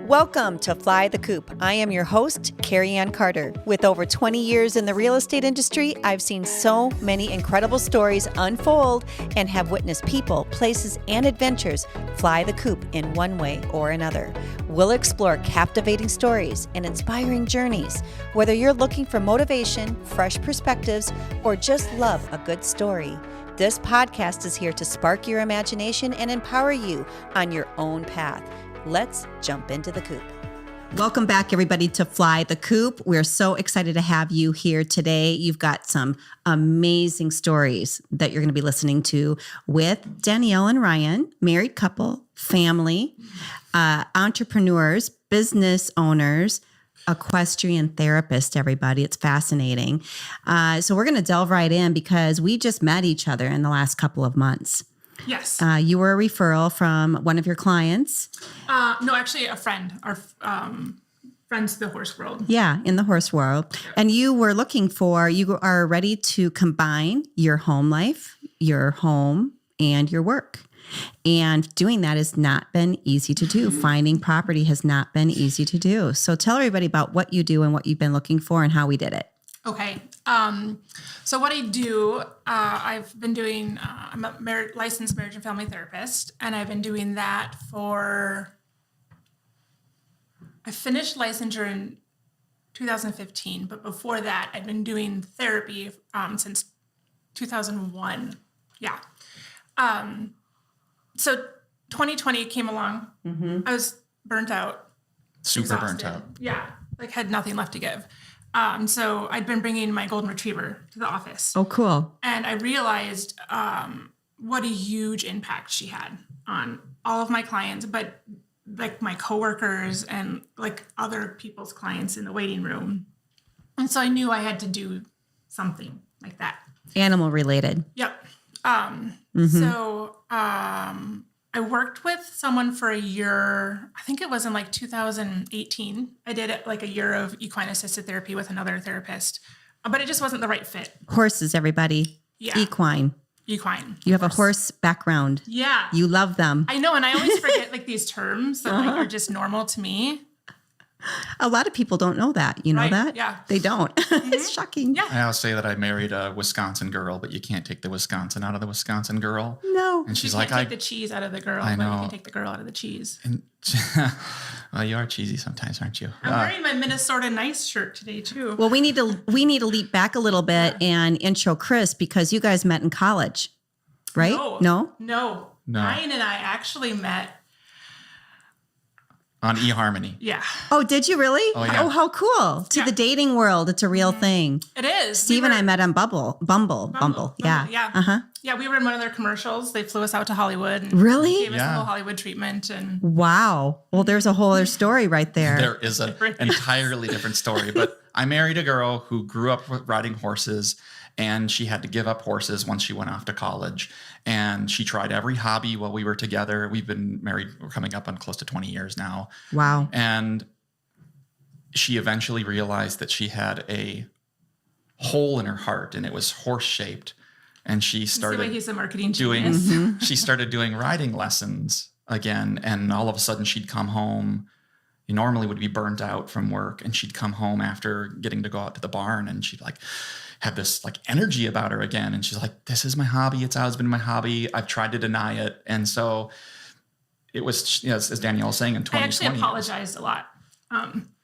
Welcome to Fly the Coop. I am your host, Carrie Ann Carter. With over 20 years in the real estate industry, I've seen so many incredible stories unfold and have witnessed people, places, and adventures fly the coop in one way or another. We'll explore captivating stories and inspiring journeys. Whether you're looking for motivation, fresh perspectives, or just love a good story, this podcast is here to spark your imagination and empower you on your own path. Let's jump into the coop. Welcome back, everybody, to Fly the Coop. We're so excited to have you here today. You've got some amazing stories that you're going to be listening to with Danielle and Ryan, married couple, family, entrepreneurs, business owners, equestrian therapist, everybody. It's fascinating. So we're going to delve right in because we just met each other in the last couple of months. Yes. You were a referral from one of your clients. No, actually a friend. Our friends, the horse world. Yeah, in the horse world. Yeah. And you are ready to combine your home life, your home, and your work. And doing that has not been easy to do. Finding property has not been easy to do. So tell everybody about what you do and what you've been looking for and how we did it. Okay. So what I do, I've been doing, I'm a licensed marriage and family therapist, and I've been doing that I finished licensure in 2015, but before that I'd been doing therapy, since 2001. Yeah. So 2020 came along. Mm-hmm. I was burnt out. Super exhausted. burnt out. Yeah. Like had nothing left to give. So I'd been bringing my golden retriever to the office. Oh, cool. And I realized what a huge impact she had on all of my clients, but like my coworkers and like other people's clients in the waiting room. And so I knew I had to do something like that. Animal related. Yep. So I worked with someone for a year. I think it was in like 2018. I did it like a year of equine assisted therapy with another therapist, but it just wasn't the right fit. Horses, everybody. Yeah. Equine. You have a horse background. Yeah. You love them. I know. And I always forget like these terms that like are just normal to me. A lot of people don't know that. You know that? Yeah. They don't. Mm-hmm. It's shocking. Yeah. I always say that I married a Wisconsin girl, but you can't take the Wisconsin out of the Wisconsin girl. No. And she's you like, can't take the cheese out of the girl, I know. but you can take the girl out of the cheese. And well, you are cheesy sometimes, aren't you? I'm wearing my Minnesota Nice shirt today too. Well, we need to leap back a little bit and intro Chris because you guys met in college, right? No. Ryan and I actually met on eHarmony. Yeah. Oh, did you really? Oh, yeah. Oh, how cool. To the dating world, it's a real thing. It is. Steve and I met on Bumble. Yeah. Yeah. Uh-huh. Yeah, we were in one of their commercials. They flew us out to Hollywood. And really? Gave us a little Hollywood treatment. And wow. Well, there's a whole other story right there. There is an entirely different story. But I married a girl who grew up riding horses, and she had to give up horses once she went off to college. And she tried every hobby while we were together. We've been married, we're coming up on close to 20 years now. Wow. And she eventually realized that she had a hole in her heart, and it was horse-shaped. And she started he's a marketing genius. She started doing riding lessons again. And all of a sudden she'd come home. You normally would be burnt out from work, and she'd come home after getting to go out to the barn, and she'd like have this like energy about her again. And she's like, this is my hobby. It's always been my hobby. I've tried to deny it. And so it was, as Danielle was saying, in 2020. I actually apologized a lot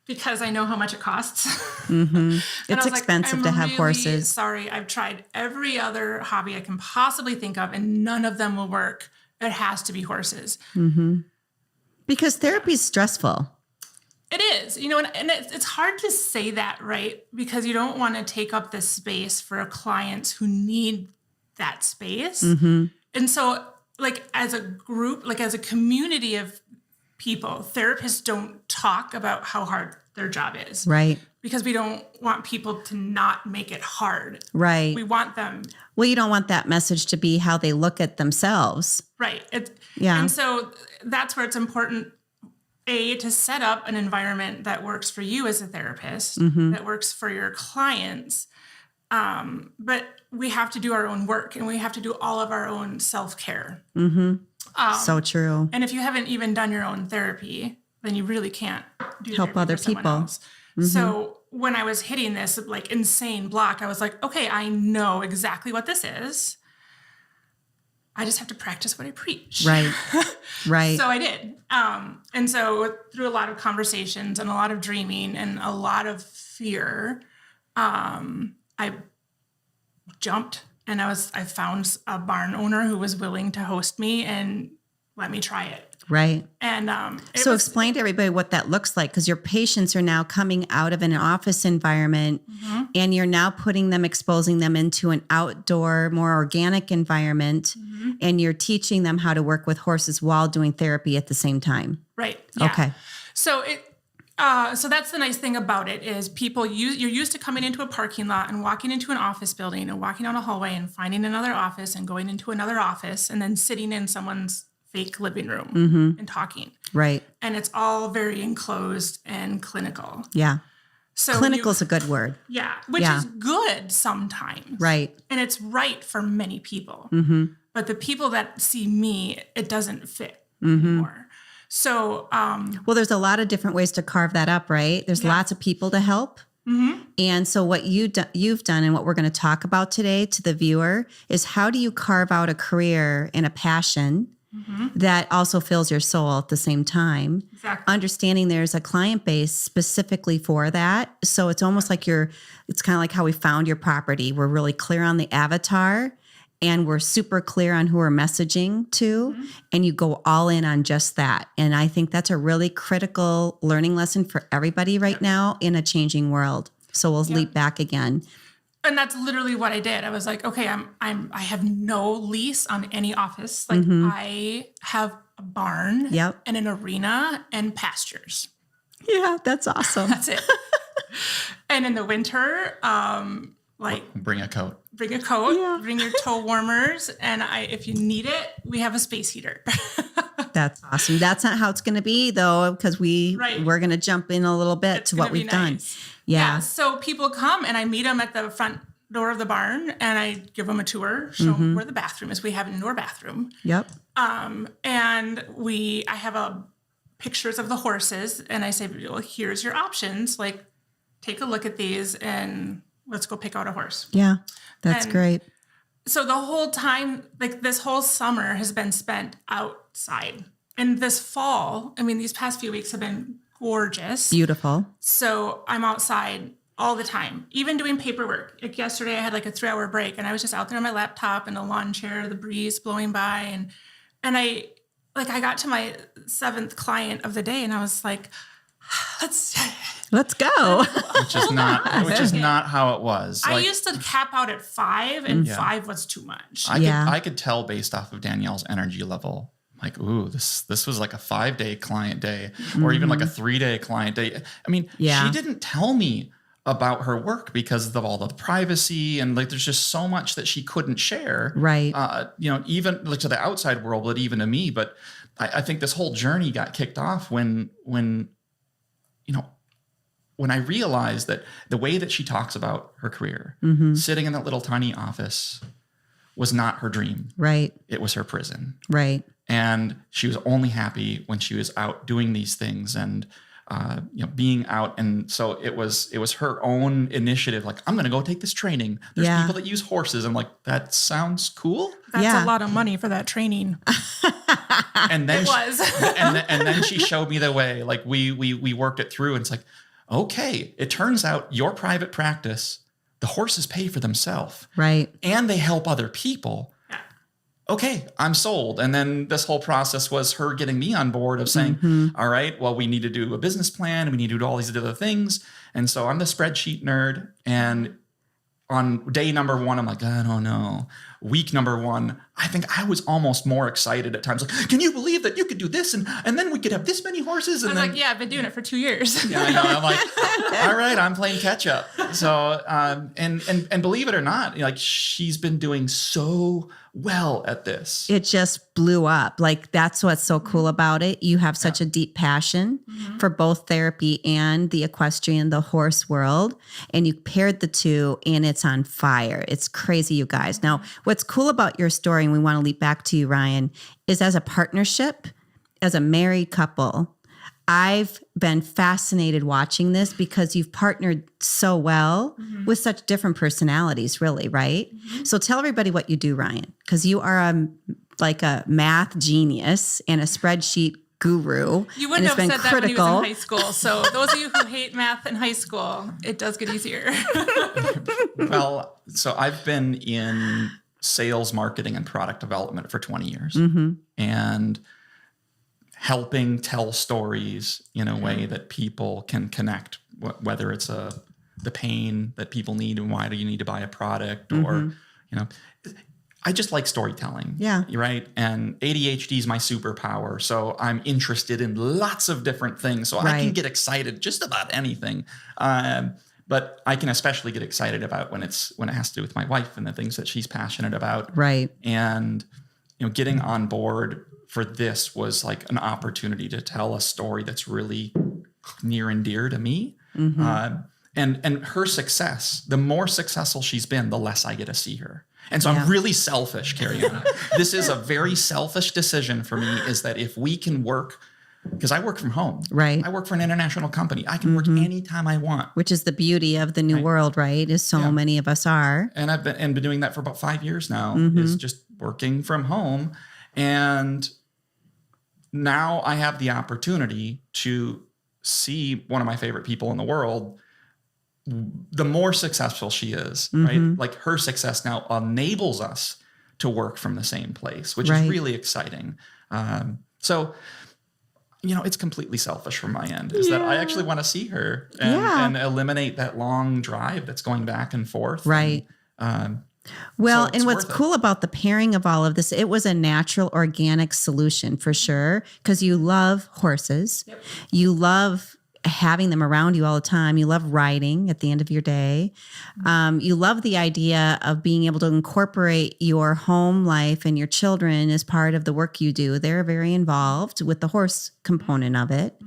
because I know how much it costs. Mm-hmm. It's expensive to have horses. Sorry, I've tried every other hobby I can possibly think of, and none of them will work. It has to be horses. Mm-hmm. Because therapy is stressful. It is, and it's hard to say that, right? Because you don't want to take up the space for clients who need that space. Mm-hmm. And so, like, as a group, like as a community of people, therapists don't talk about how hard their job is. Right. Because we don't want people to not make it hard. Right. We want them. Well, you don't want that message to be how they look at themselves. Right. Yeah. And so that's where it's important, to set up an environment that works for you as a therapist, that works for your clients. But we have to do our own work, and we have to do all of our own self-care. So true. And if you haven't even done your own therapy, then you really can't do Help therapy other for someone people. else. So when I was hitting this like insane block, I was like, okay, I know exactly what this is. I just have to practice what I preach. Right. Right. So I did. And so through a lot of conversations and a lot of dreaming and a lot of fear, I jumped and I found a barn owner who was willing to host me and let me try it. Right. And so explain to everybody what that looks like, because your patients are now coming out of an office environment and you're now exposing them into an outdoor, more organic environment, and you're teaching them how to work with horses while doing therapy at the same time. Right. Yeah. Okay. So so that's the nice thing about it is you're used to coming into a parking lot and walking into an office building and walking down a hallway and finding another office and going into another office and then sitting in someone's fake living room and talking. Right. And it's all very enclosed and clinical. Yeah. So clinical is a good word. Yeah. Which is good sometimes. Right. And it's right for many people. But the people that see me, it doesn't fit anymore. So, well, there's a lot of different ways to carve that up, right? There's lots of people to help. And so what you've done and what we're going to talk about today to the viewer is how do you carve out a career and a passion that also fills your soul at the same time. Exactly. Understanding there's a client base specifically for that. So it's almost like it's kind of like how we found your property. We're really clear on the avatar and we're super clear on who we're messaging to, and you go all in on just that. And I think that's a really critical learning lesson for everybody right now in a changing world. So we'll leap back again. And that's literally what I did. I was like, okay, I have no lease on any office. Like I have a barn and an arena and pastures. Yeah, that's awesome. That's it. And in the winter, bring a coat, bring your toe warmers. And if you need it, we have a space heater. That's awesome. That's not how it's going to be though, because we're going to jump in a little bit to what we've done. Yeah. So people come and I meet them at the front door of the barn and I give them a tour, show them where the bathroom is. We have an indoor bathroom. Yep. And I have pictures of the horses and I say, well, here's your options. Like, take a look at these and let's go pick out a horse. Yeah. That's great. So the whole time, like this whole summer has been spent outside. And this fall, I mean, these past few weeks have been gorgeous. Beautiful. So I'm outside all the time, even doing paperwork. Like yesterday I had like a 3-hour break and I was just out there on my laptop in a lawn chair, the breeze blowing by. And I got to my 7th client of the day and I was like, let's go. Which is not how it was. I used to cap out at 5 and 5 was too much. I could tell based off of Danielle's energy level, like, ooh, this was like a 5-day client day or even like a 3-day client day. I mean, she didn't tell me about her work because of all the privacy and like there's just so much that she couldn't share. Right. Even like to the outside world, but even to me. But I think this whole journey got kicked off when I realized that the way that she talks about her career, sitting in that little tiny office was not her dream. Right. It was her prison. Right. And she was only happy when she was out doing these things and, being out. And so it was her own initiative. Like, I'm going to go take this training. There's people that use horses. I'm like, that sounds cool. That's a lot of money for that training. And then and then she showed me the way. Like we worked it through, and it's like, okay, it turns out your private practice, the horses pay for themselves, right? And they help other people. Yeah. Okay, I'm sold. And then this whole process was her getting me on board of saying, all right, well, we need to do a business plan. We need to do all these other things. And so I'm the spreadsheet nerd. And on day number 1, I'm like, I don't know. Week number 1, I think I was almost more excited at times. Like, can you believe that you could do this? And then we could have this many horses. And I was like, yeah, I've been doing it for 2 years. Yeah, I know. I'm like, all right, I'm playing catch up. So, and believe it or not, like she's been doing so well at this. It just blew up. Like that's what's so cool about it. You have such a deep passion for both therapy and the equestrian, the horse world. And you paired the two and it's on fire. It's crazy, you guys. Now, what's cool about your story, and we want to leap back to you, Ryan, is as a partnership, as a married couple, I've been fascinated watching this because you've partnered so well with such different personalities, really, right? So tell everybody what you do, Ryan, because you are like a math genius and a spreadsheet guru. You wouldn't have said that when he was in high school. So those of you who hate math in high school, it does get easier. Well, so I've been in sales, marketing, and product development for 20 years. And helping tell stories in a way that people can connect, whether it's the pain that people need and why do you need to buy a product, or, I just like storytelling. Yeah. Right. And ADHD is my superpower. So I'm interested in lots of different things. So I can get excited just about anything. But I can especially get excited about when it has to do with my wife and the things that she's passionate about. Right. And, getting on board for this was like an opportunity to tell a story that's really near and dear to me. And her success, the more successful she's been, the less I get to see her. And so I'm really selfish, Carrie-Ann. This is a very selfish decision for me, is that if we can work, because I work from home. Right. I work for an international company. I can work anytime I want. Which is the beauty of the new world, right? Is so many of us are. And I've been doing that for about 5 years now, is just working from home. And now I have the opportunity to see one of my favorite people in the world. The more successful she is, right? Like her success now enables us to work from the same place, which is really exciting. So, it's completely selfish from my end, is that I actually want to see her and eliminate that long drive that's going back and forth. Right. And and what's cool about the pairing of all of this, it was a natural, organic solution for sure, because you love horses. Yep. You love having them around you all the time. You love riding at the end of your day. You love the idea of being able to incorporate your home life and your children as part of the work you do. They're very involved with the horse component of it.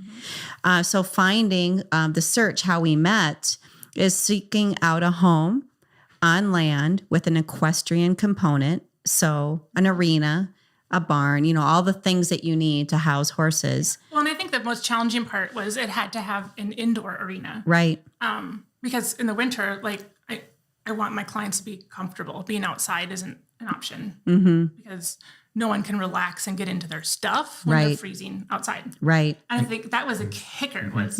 So finding the search, how we met, is seeking out a home on land with an equestrian component. So an arena, a barn, all the things that you need to house horses. Well, and I think the most challenging part was it had to have an indoor arena. Right. Because in the winter, like I want my clients to be comfortable. Being outside isn't an option because no one can relax and get into their stuff when they're freezing outside. Right. And I think that was a kicker was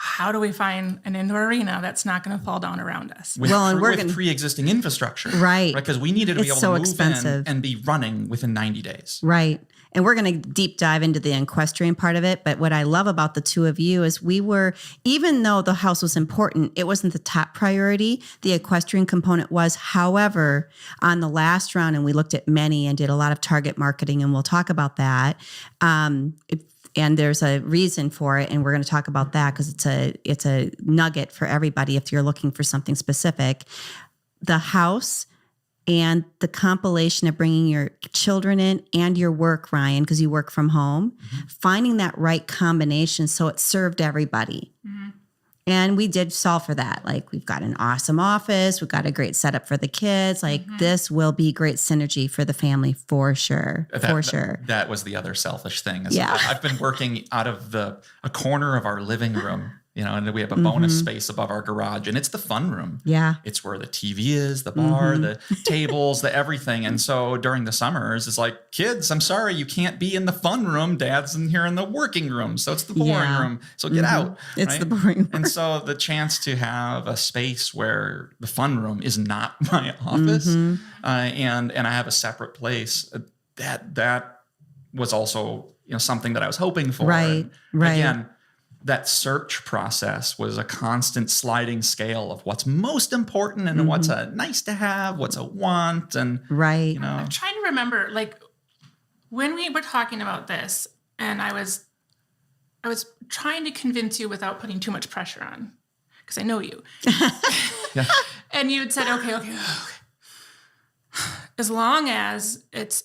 how do we find an indoor arena that's not going to fall down around us? With pre-existing infrastructure. Right. Because we needed to be able to move in and be running within 90 days. Right. And we're going to deep dive into the equestrian part of it. But what I love about the two of you is even though the house was important, it wasn't the top priority. The equestrian component was. However, on the last round, and we looked at many and did a lot of target marketing, and we'll talk about that. And there's a reason for it, and we're going to talk about that because it's a nugget for everybody if you're looking for something specific. The house and the compilation of bringing your children in and your work, Ryan, because you work from home, finding that right combination so it served everybody. And we did solve for that. Like, we've got an awesome office. We've got a great setup for the kids. Like, this will be great synergy for the family for sure. That was the other selfish thing. I've been working out of a corner of our living room, and we have a bonus space above our garage, and it's the fun room. Yeah. It's where the TV is, the bar, the tables, the everything. And so during the summers, it's like, kids, I'm sorry, you can't be in the fun room. Dad's in here in the working room. So it's the boring room. So get out. It's the boring room. And so the chance to have a space where the fun room is not my office, and I have a separate place, that was also, something that I was hoping for. Right. Again, that search process was a constant sliding scale of what's most important and what's a nice to have, what's a want. And, I'm trying to remember, like, when we were talking about this, and I was trying to convince you without putting too much pressure on, because I know you. And you had said, okay. As long as it's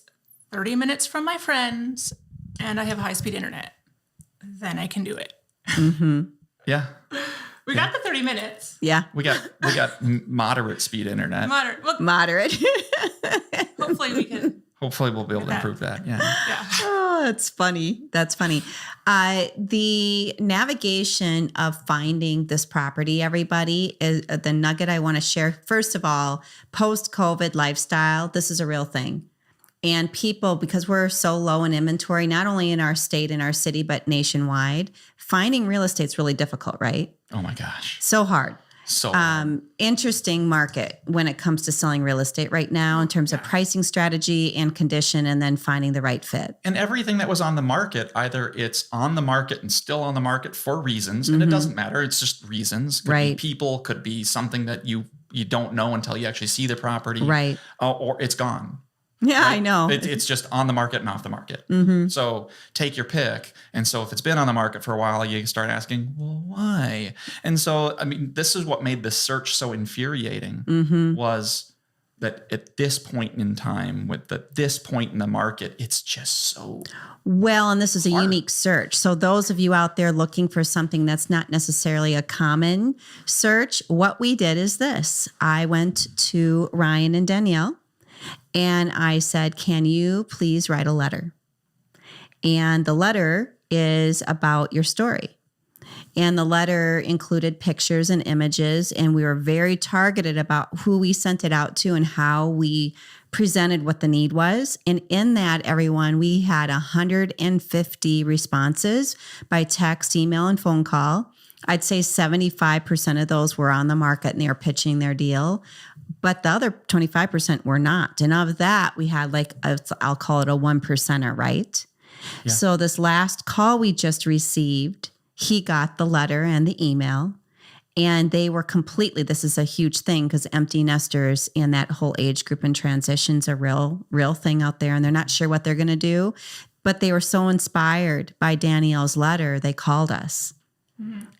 30 minutes from my friends and I have high-speed internet, then I can do it. Yeah. We got the 30 minutes. Yeah. We got moderate speed internet. Moderate. Moderate. Hopefully we can Hopefully we'll be able to improve that. Yeah. Oh, that's funny. That's funny. The navigation of finding this property, everybody, is the nugget I want to share. First of all, post-COVID lifestyle, this is a real thing. And people, because we're so low in inventory, not only in our state and our city, but nationwide, finding real estate's really difficult, right? Oh my gosh. So hard. So Interesting market when it comes to selling real estate right now in terms of pricing strategy and condition, and then finding the right fit. And everything that was on the market, either it's on the market and still on the market for reasons, and it doesn't matter. It's just reasons. Could be people, could be something that you don't know until you actually see the property. Right. Or it's gone. Yeah, right? I know. It's just on the market and off the market. So take your pick. And so if it's been on the market for a while, you start asking, well, why? And so, I mean, this is what made this search so infuriating was that at this point in time, this point in the market, it's just so well, and this is a hard. unique search. So those of you out there looking for something that's not necessarily a common search, what we did is this. I went to Ryan and Danielle, and I said, can you please write a letter? And the letter is about your story. And the letter included pictures and images, and we were very targeted about who we sent it out to and how we presented what the need was. And in that, everyone, we had 150 responses by text, email, and phone call. I'd say 75% of those were on the market and they were pitching their deal. But the other 25% were not. And of that, we had I'll call it a 1%er, right? Yeah. So this last call we just received, he got the letter and the email, and they were this is a huge thing because empty nesters and that whole age group and transition's a real thing out there, and they're not sure what they're going to do. But they were so inspired by Danielle's letter, they called us.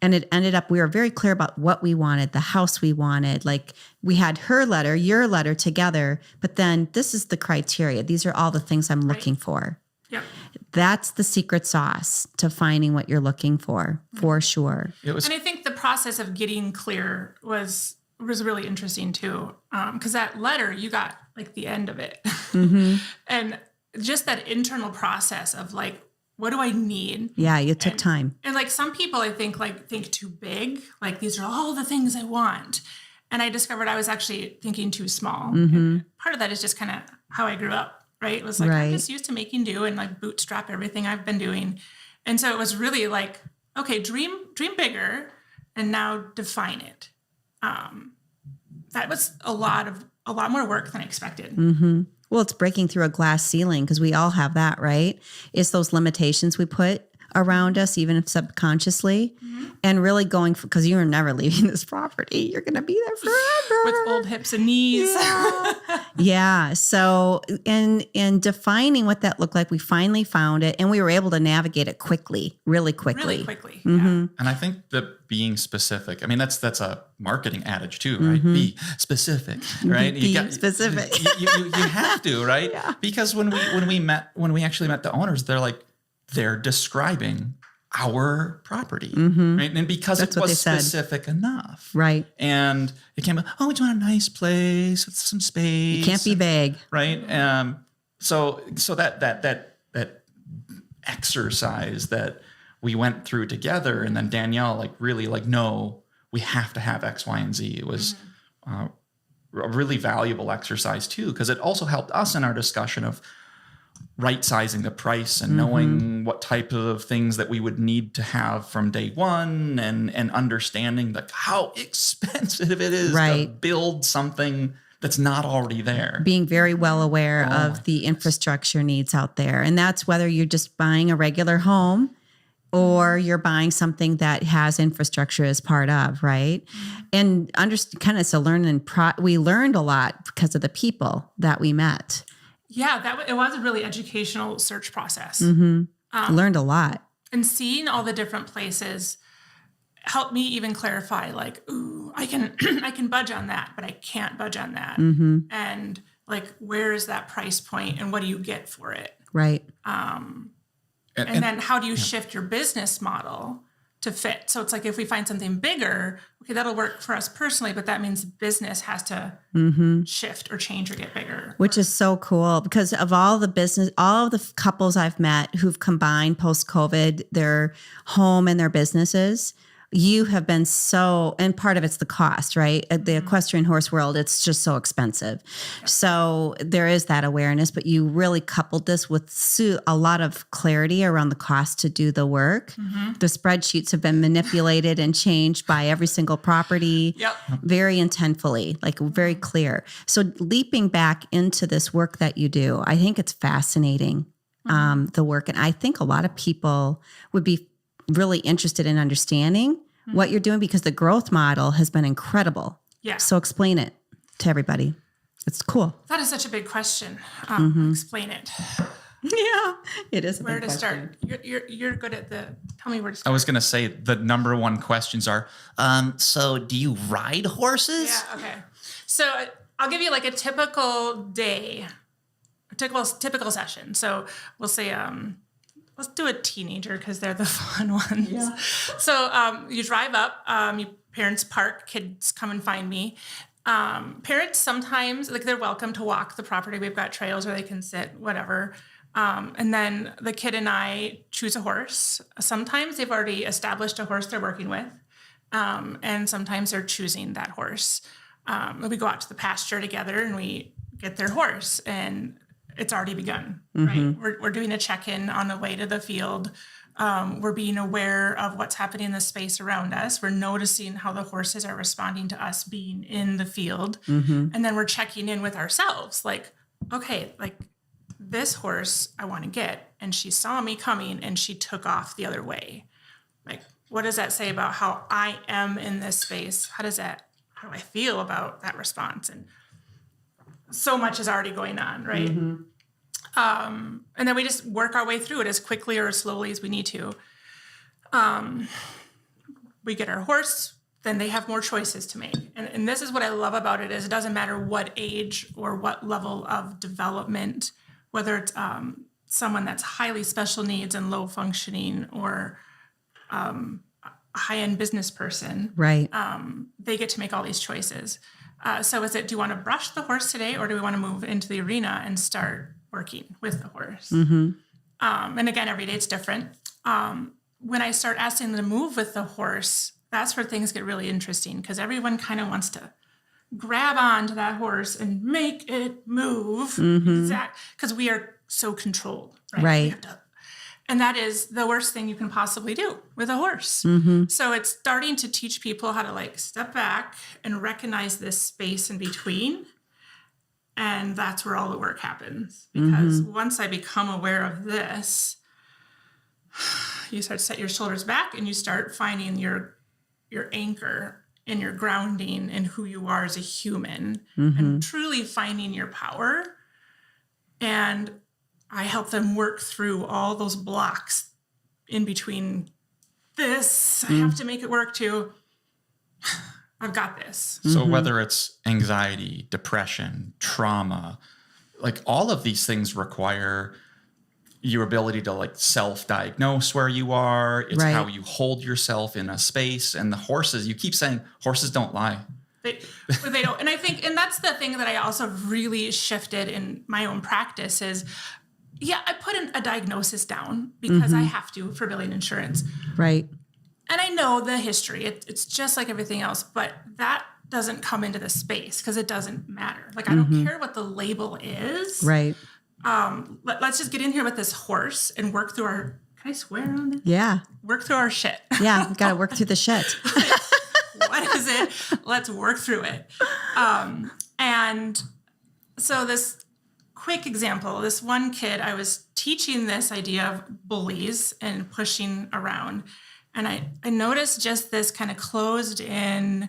And it ended up, we were very clear about what we wanted, the house we wanted. Like we had her letter, your letter together, but then this is the criteria. These are all the things I'm looking for. Yep. That's the secret sauce to finding what you're looking for sure. And I think the process of getting clear was really interesting too. Because that letter, you got like the end of it. And just that internal process of like, what do I need? Yeah, you took time. And like some people, I think think too big. Like these are all the things I want. And I discovered I was actually thinking too small. And part of that is just kind of how I grew up, right? It was like, I'm just used to making do and like bootstrap everything I've been doing. And so it was really like, okay, dream bigger and now define it. That was a lot more work than I expected. Well, it's breaking through a glass ceiling because we all have that, right? It's those limitations we put around us, even if subconsciously, and really going for, because you're never leaving this property. You're going to be there forever. With old hips and knees. Yeah. So in defining what that looked like, we finally found it and we were able to navigate it really quickly. Yeah. And I think that being specific, I mean, that's a marketing adage too, right? Be specific, right? Be specific. You have to, right? Yeah. Because when we actually met the owners, they're describing our property, right? And because That's it was specific enough, right? And it came, we just want a nice place with some space. You can't be vague, right? So that exercise that we went through together, and then Danielle really no, we have to have X, Y, and Z. It was a really valuable exercise too, because it also helped us in our discussion of right-sizing the price and knowing what type of things that we would need to have from day one, and understanding how expensive it is to build something that's not already there. Being very well aware of the infrastructure needs out there. And that's whether you're just buying a regular home or you're buying something that has infrastructure as part of, right? And kind of we learned a lot because of the people that we met. Yeah, it was a really educational search process. Learned a lot. And seeing all the different places helped me even clarify, like, ooh, I can budge on that, but I can't budge on that. And like, where is that price point and what do you get for it? Right. And then how do you shift your business model to fit. So it's like, if we find something bigger, okay, that'll work for us personally, but that means business has to shift or change or get bigger. Which is so cool, because of all the couples I've met who've combined post-COVID, their home and their businesses, you have been and part of it's the cost, right? At the equestrian horse world, it's just so expensive. Yeah. So there is that awareness, but you really coupled this with a lot of clarity around the cost to do the work. The spreadsheets have been manipulated and changed by every single property very intentfully, like very clear. So leaping back into this work that you do, I think it's fascinating, the work. And I think a lot of people would be really interested in understanding what you're doing, because the growth model has been incredible. Yeah. So explain it to everybody. It's cool. That is such a big question. Explain it. Yeah, it is. Where to start? You're good at tell me where to start. I was going to say the number one questions are, so do you ride horses? Yeah. Okay. So I'll give you like a typical day, a typical session. So we'll say, let's do a teenager because they're the fun ones. Yeah. So you drive up, your parents park, kids come and find me. Parents sometimes, like, they're welcome to walk the property. We've got trails where they can sit, whatever. And then the kid and I choose a horse. Sometimes they've already established a horse they're working with. And sometimes they're choosing that horse. We go out to the pasture together and we get their horse, and it's already begun, right? We're doing a check-in on the way to the field. We're being aware of what's happening in the space around us. We're noticing how the horses are responding to us being in the field. And then we're checking in with ourselves. Like, okay, like, this horse I want to get, and she saw me coming and she took off the other way. Like, what does that say about how I am in this space? How do I feel about that response? And so much is already going on, right? And then we just work our way through it as quickly or as slowly as we need to. We get our horse, then they have more choices to make. And this is what I love about it, is it doesn't matter what age or what level of development, whether it's someone that's highly special needs and low functioning, or a high-end business person. Right. They get to make all these choices. So is it, do you want to brush the horse today, or do we want to move into the arena and start working with the horse? And again, every day it's different. When I start asking them to move with the horse, that's where things get really interesting, because everyone kind of wants to grab onto that horse and make it move. Because we are so controlled, right? And that is the worst thing you can possibly do with a horse. So it's starting to teach people how to, like, step back and recognize this space in between. And that's where all the work happens. Because once I become aware of this, you start to set your shoulders back and you start finding your anchor and your grounding in who you are as a human, and truly finding your power. And I help them work through all those blocks in between this. I have to make it work too. I've got this. So whether it's anxiety, depression, trauma, like, all of these things require your ability to, like, self-diagnose where you are. It's how you hold yourself in a space. And the horses, you keep saying horses don't lie. They don't. And I think, and that's the thing that I also really shifted in my own practice is, I put a diagnosis down because I have to for billing insurance. Right. And I know the history. It's just like everything else, but that doesn't come into the space because it doesn't matter. Like, I don't care what the label is. Right. Let's just get in here with this horse and work through our, can I swear on this? Yeah. Work through our shit. Yeah. We got to work through the shit. What is it? Let's work through it. And so this quick example, this one kid, I was teaching this idea of bullies and pushing around. And I noticed just this kind of closed in,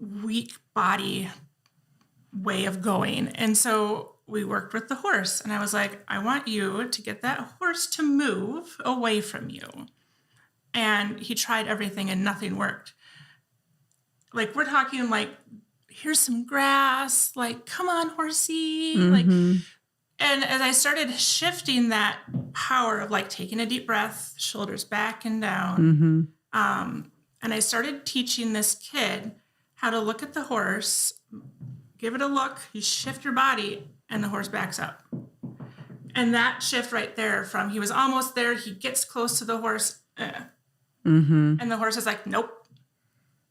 weak body way of going. And so we worked with the horse. And I was like, I want you to get that horse to move away from you. And he tried everything and nothing worked. Like, we're talking like, here's some grass, like, come on, horsey. Like, and as I started shifting that power of, like, taking a deep breath, shoulders back and down, And I started teaching this kid how to look at the horse, give it a look, you shift your body, and the horse backs up. And that shift right there from he was almost there, he gets close to the horse, and the horse is like, nope,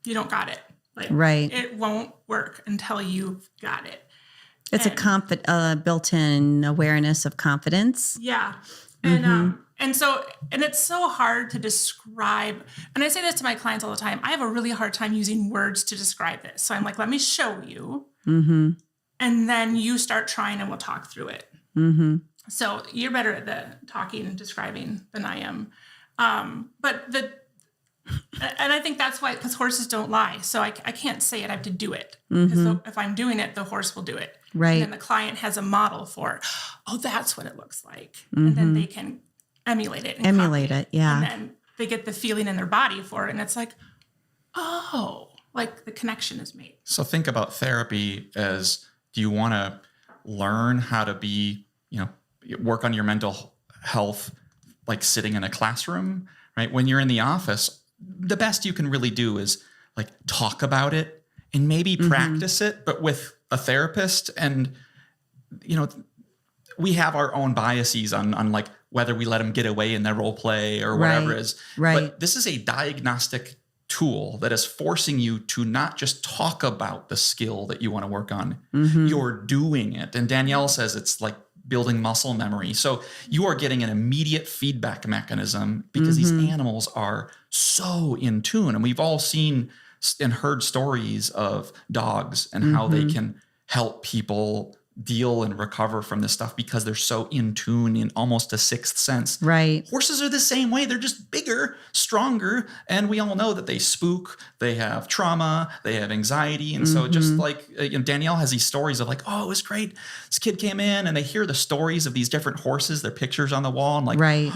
you don't got it. Like, right. It won't work until you've got it. It's a built-in awareness of confidence. Yeah. And so it's so hard to describe. And I say this to my clients all the time. I have a really hard time using words to describe this. So I'm like, let me show you. And then you start trying and we'll talk through it. So you're better at the talking and describing than I am. And I think that's why, because horses don't lie. So I can't say it. I have to do it. Because if I'm doing it, the horse will do it. Right. And then the client has a model for, oh, that's what it looks like. And then they can emulate it. Yeah. And then they get the feeling in their body for it. And it's like, oh, like the connection is made. So think about therapy as, do you want to learn how to be, work on your mental health, like sitting in a classroom, right? When you're in the office, the best you can really do is like talk about it and maybe practice it, but with a therapist. And, we have our own biases on like whether we let them get away in their role play or whatever it is. Right. But this is a diagnostic tool that is forcing you to not just talk about the skill that you want to work on, you're doing it. And Danielle says it's like building muscle memory. So you are getting an immediate feedback mechanism because these animals are so in tune. And we've all seen and heard stories of dogs and how they can help people deal and recover from this stuff because they're so in tune in almost a sixth sense. Right. Horses are the same way. They're just bigger, stronger. And we all know that they spook, they have trauma, they have anxiety. And so just like Danielle has these stories of like, oh, it was great. This kid came in and they hear the stories of these different horses, their pictures on the wall. And like, right.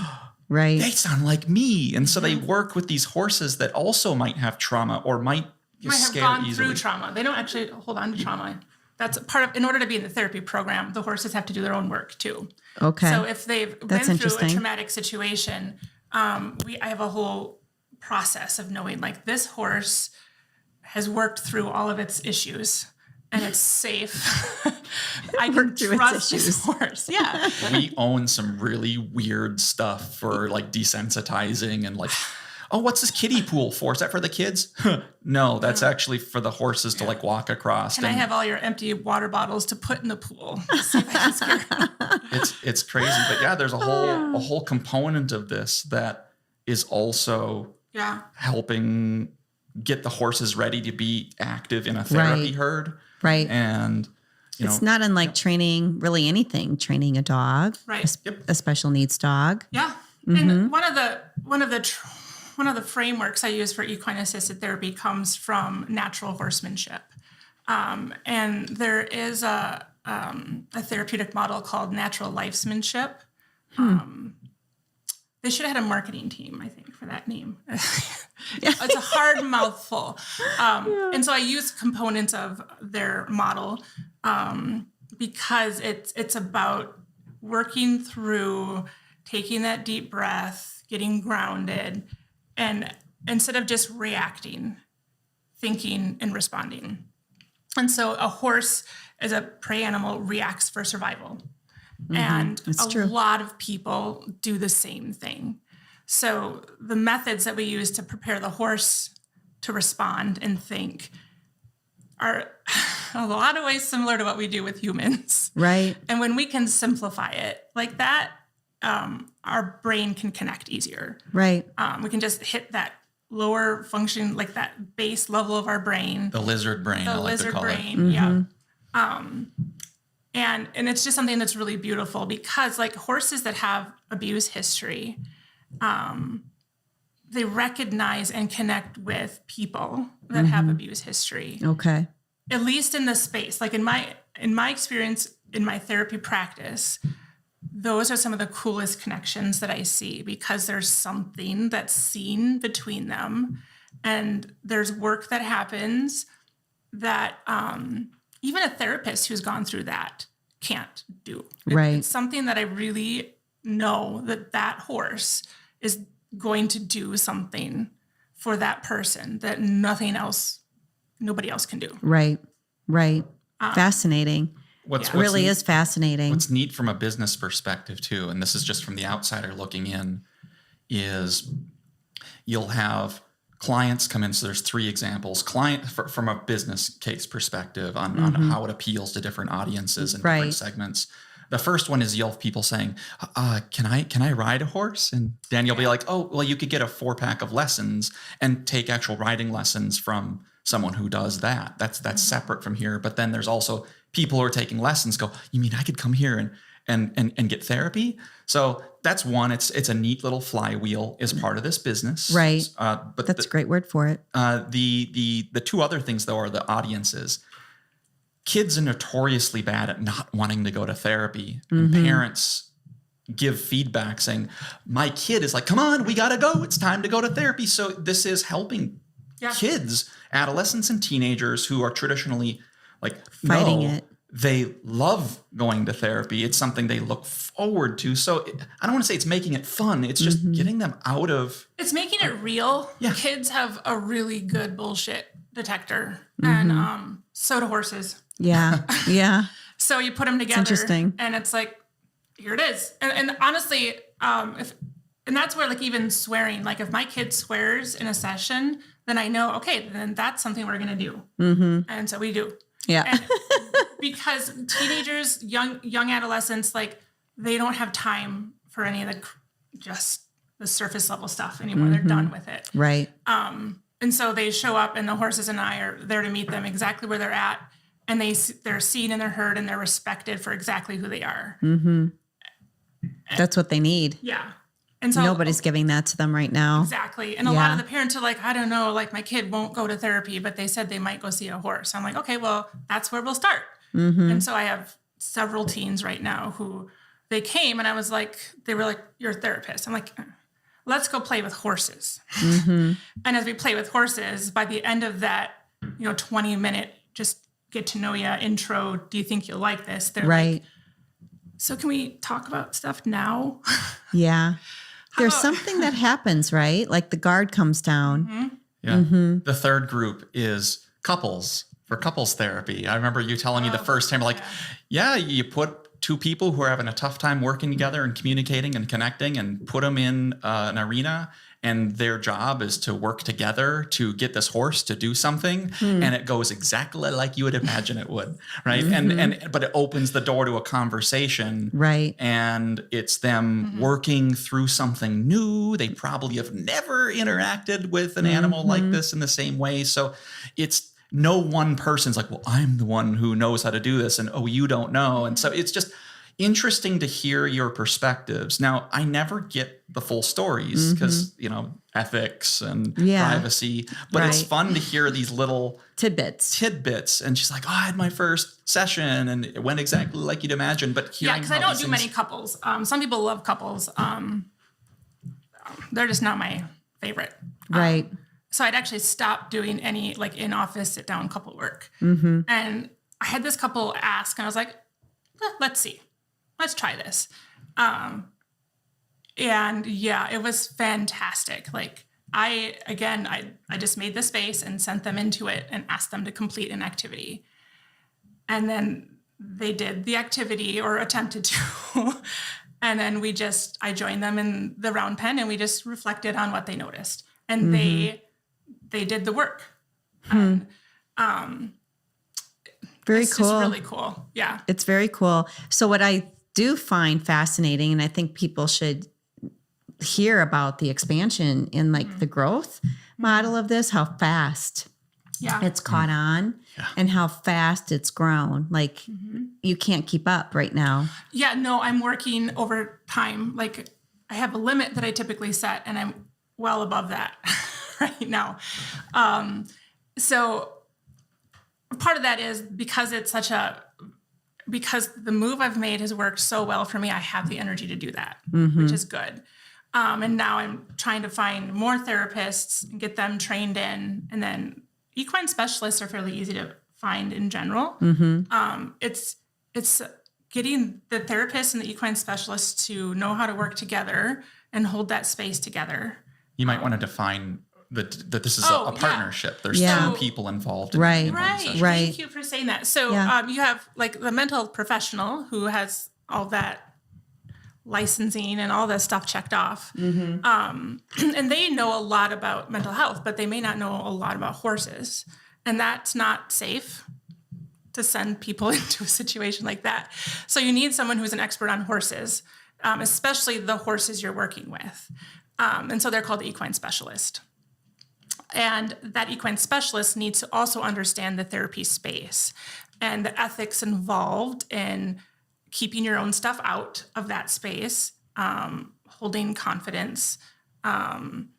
They sound like me. And so they work with these horses that also might have trauma or might have gone through trauma. They don't actually hold on to trauma. That's part of, in order to be in the therapy program, the horses have to do their own work too. Okay. So if they've been through a traumatic situation, I have a whole process of knowing like this horse has worked through all of its issues and it's safe. I can trust this horse. Yeah. We own some really weird stuff for like desensitizing and like, oh, what's this kiddie pool for? Is that for the kids? No, that's actually for the horses to like walk across. Can I have all your empty water bottles to put in the pool? See if I can scare them. It's crazy. But yeah, there's a whole component of this that is also helping get the horses ready to be active in a therapy herd. Right. And it's not unlike training really anything, training a dog, a special needs dog. Yeah. And one of the frameworks I use for equine assisted therapy comes from natural horsemanship. And there is a therapeutic model called natural lifesmanship. They should have had a marketing team, I think, for that name. It's a hard mouthful. And so I use components of their model because it's about working through taking that deep breath, getting grounded, and instead of just reacting, thinking and responding. And so a horse as a prey animal reacts for survival. And lot of people do the same thing. So the methods that we use to prepare the horse to respond and think are a lot of ways similar to what we do with humans. Right. And when we can simplify it like that, our brain can connect easier. Right. We can just hit that lower function, like that base level of our brain. The lizard brain. The lizard brain. Yeah. And it's just something that's really beautiful because like horses that have abuse history, they recognize and connect with people that have abuse history. Okay. At least in the space, like in my experience, in my therapy practice, those are some of the coolest connections that I see because there's something that's seen between them and there's work that happens that even a therapist who's gone through that can't do. It's something that I really know that horse is going to do something for that person that nobody else can do. Right. Fascinating. What's really neat, is fascinating. What's neat from a business perspective too, and this is just from the outsider looking in, is you'll have clients come in. So there's 3 examples. From a business case perspective on how it appeals to different audiences and different segments. The first one is you'll have people saying, can I ride a horse? And Danielle will be like, oh, well, you could get a 4-pack of lessons and take actual riding lessons from someone who does that. That's separate from here. But then there's also people who are taking lessons go, you mean I could come here and get therapy? So that's one. It's a neat little flywheel as part of this business. Right. But that's a great word for it. The 2 other things though are the audiences. Kids are notoriously bad at not wanting to go to therapy. And parents give feedback saying, my kid is like, come on, we got to go. It's time to go to therapy. So this is helping kids, adolescents and teenagers who are traditionally like fighting it. They love going to therapy. It's something they look forward to. So I don't want to say it's making it fun. It's just getting them out of... It's making it real. Yeah. Kids have a really good bullshit detector. And so do horses. Yeah. Yeah. So you put them together. It's interesting. And it's like, here it is. And honestly, and that's where like even swearing, like if my kid swears in a session, then I know, okay, then that's something we're going to do. And so we do. Yeah. And because teenagers, young adolescents, like they don't have time for any of just the surface level stuff anymore. They're done with it. Right. And so they show up and the horses and I are there to meet them exactly where they're at. And they're seen and they're heard and they're respected for exactly who they are. That's what they need. Yeah. And so nobody's giving that to them right now. Exactly. And a lot of the parents are like, I don't know, like my kid won't go to therapy, but they said they might go see a horse. I'm like, okay, well, that's where we'll start. And so I have several teens right now who they came and I was like, they were like, you're a therapist. I'm like, let's go play with horses. And as we play with horses, by the end of that, 20-minute, just get to know you intro. Do you think you'll like this? They're like, so can we talk about stuff now? Yeah. There's something that happens, right? Like the guard comes down. Yeah. The third group is couples for couples therapy. I remember you telling me the first time, like, you put 2 people who are having a tough time working together and communicating and connecting and put them in an arena. And their job is to work together to get this horse to do something. And it goes exactly like you would imagine it would. Right. But it opens the door to a conversation. Right. And it's them working through something new. They probably have never interacted with an animal like this in the same way. So it's no one person's like, well, I'm the one who knows how to do this. And, oh, you don't know. And so it's just interesting to hear your perspectives. Now, I never get the full stories because, ethics and privacy, but it's fun to hear these little tidbits. And she's like, oh, I had my first session and it went exactly like you'd imagine. But because I don't do many couples. Some people love couples. They're just not my favorite. Right. So I'd actually stopped doing any like in-office sit-down couple work. And I had this couple ask and I was like, let's see. Let's try this. And it was fantastic. Like I just made the space and sent them into it and asked them to complete an activity. And then they did the activity or attempted to. And then I joined them in the round pen and we just reflected on what they noticed. And they did the work. And, very it's cool. Just really cool. Yeah. It's very cool. So what I do find fascinating, and I think people should hear about the expansion in like the growth model of this, how fast it's caught on and how fast it's grown. Like you can't keep up right now. Yeah, no, I'm working over time. Like I have a limit that I typically set and I'm well above that right now. So part of that is because the move I've made has worked so well for me, I have the energy to do that, which is good. And now I'm trying to find more therapists and get them trained in. And then equine specialists are fairly easy to find in general. It's getting the therapists and the equine specialists to know how to work together and hold that space together. You might want to define that this is a partnership. There's Yeah. two people involved in Right. one Right. session. Right. Thank you for saying that. So Yeah. you have like the mental health professional who has all that licensing and all that stuff checked off. And they know a lot about mental health, but they may not know a lot about horses. And that's not safe to send people into a situation like that. So you need someone who's an expert on horses, especially the horses you're working with. And so they're called the equine specialist. And that equine specialist needs to also understand the therapy space and the ethics involved in keeping your own stuff out of that space, holding confidence, and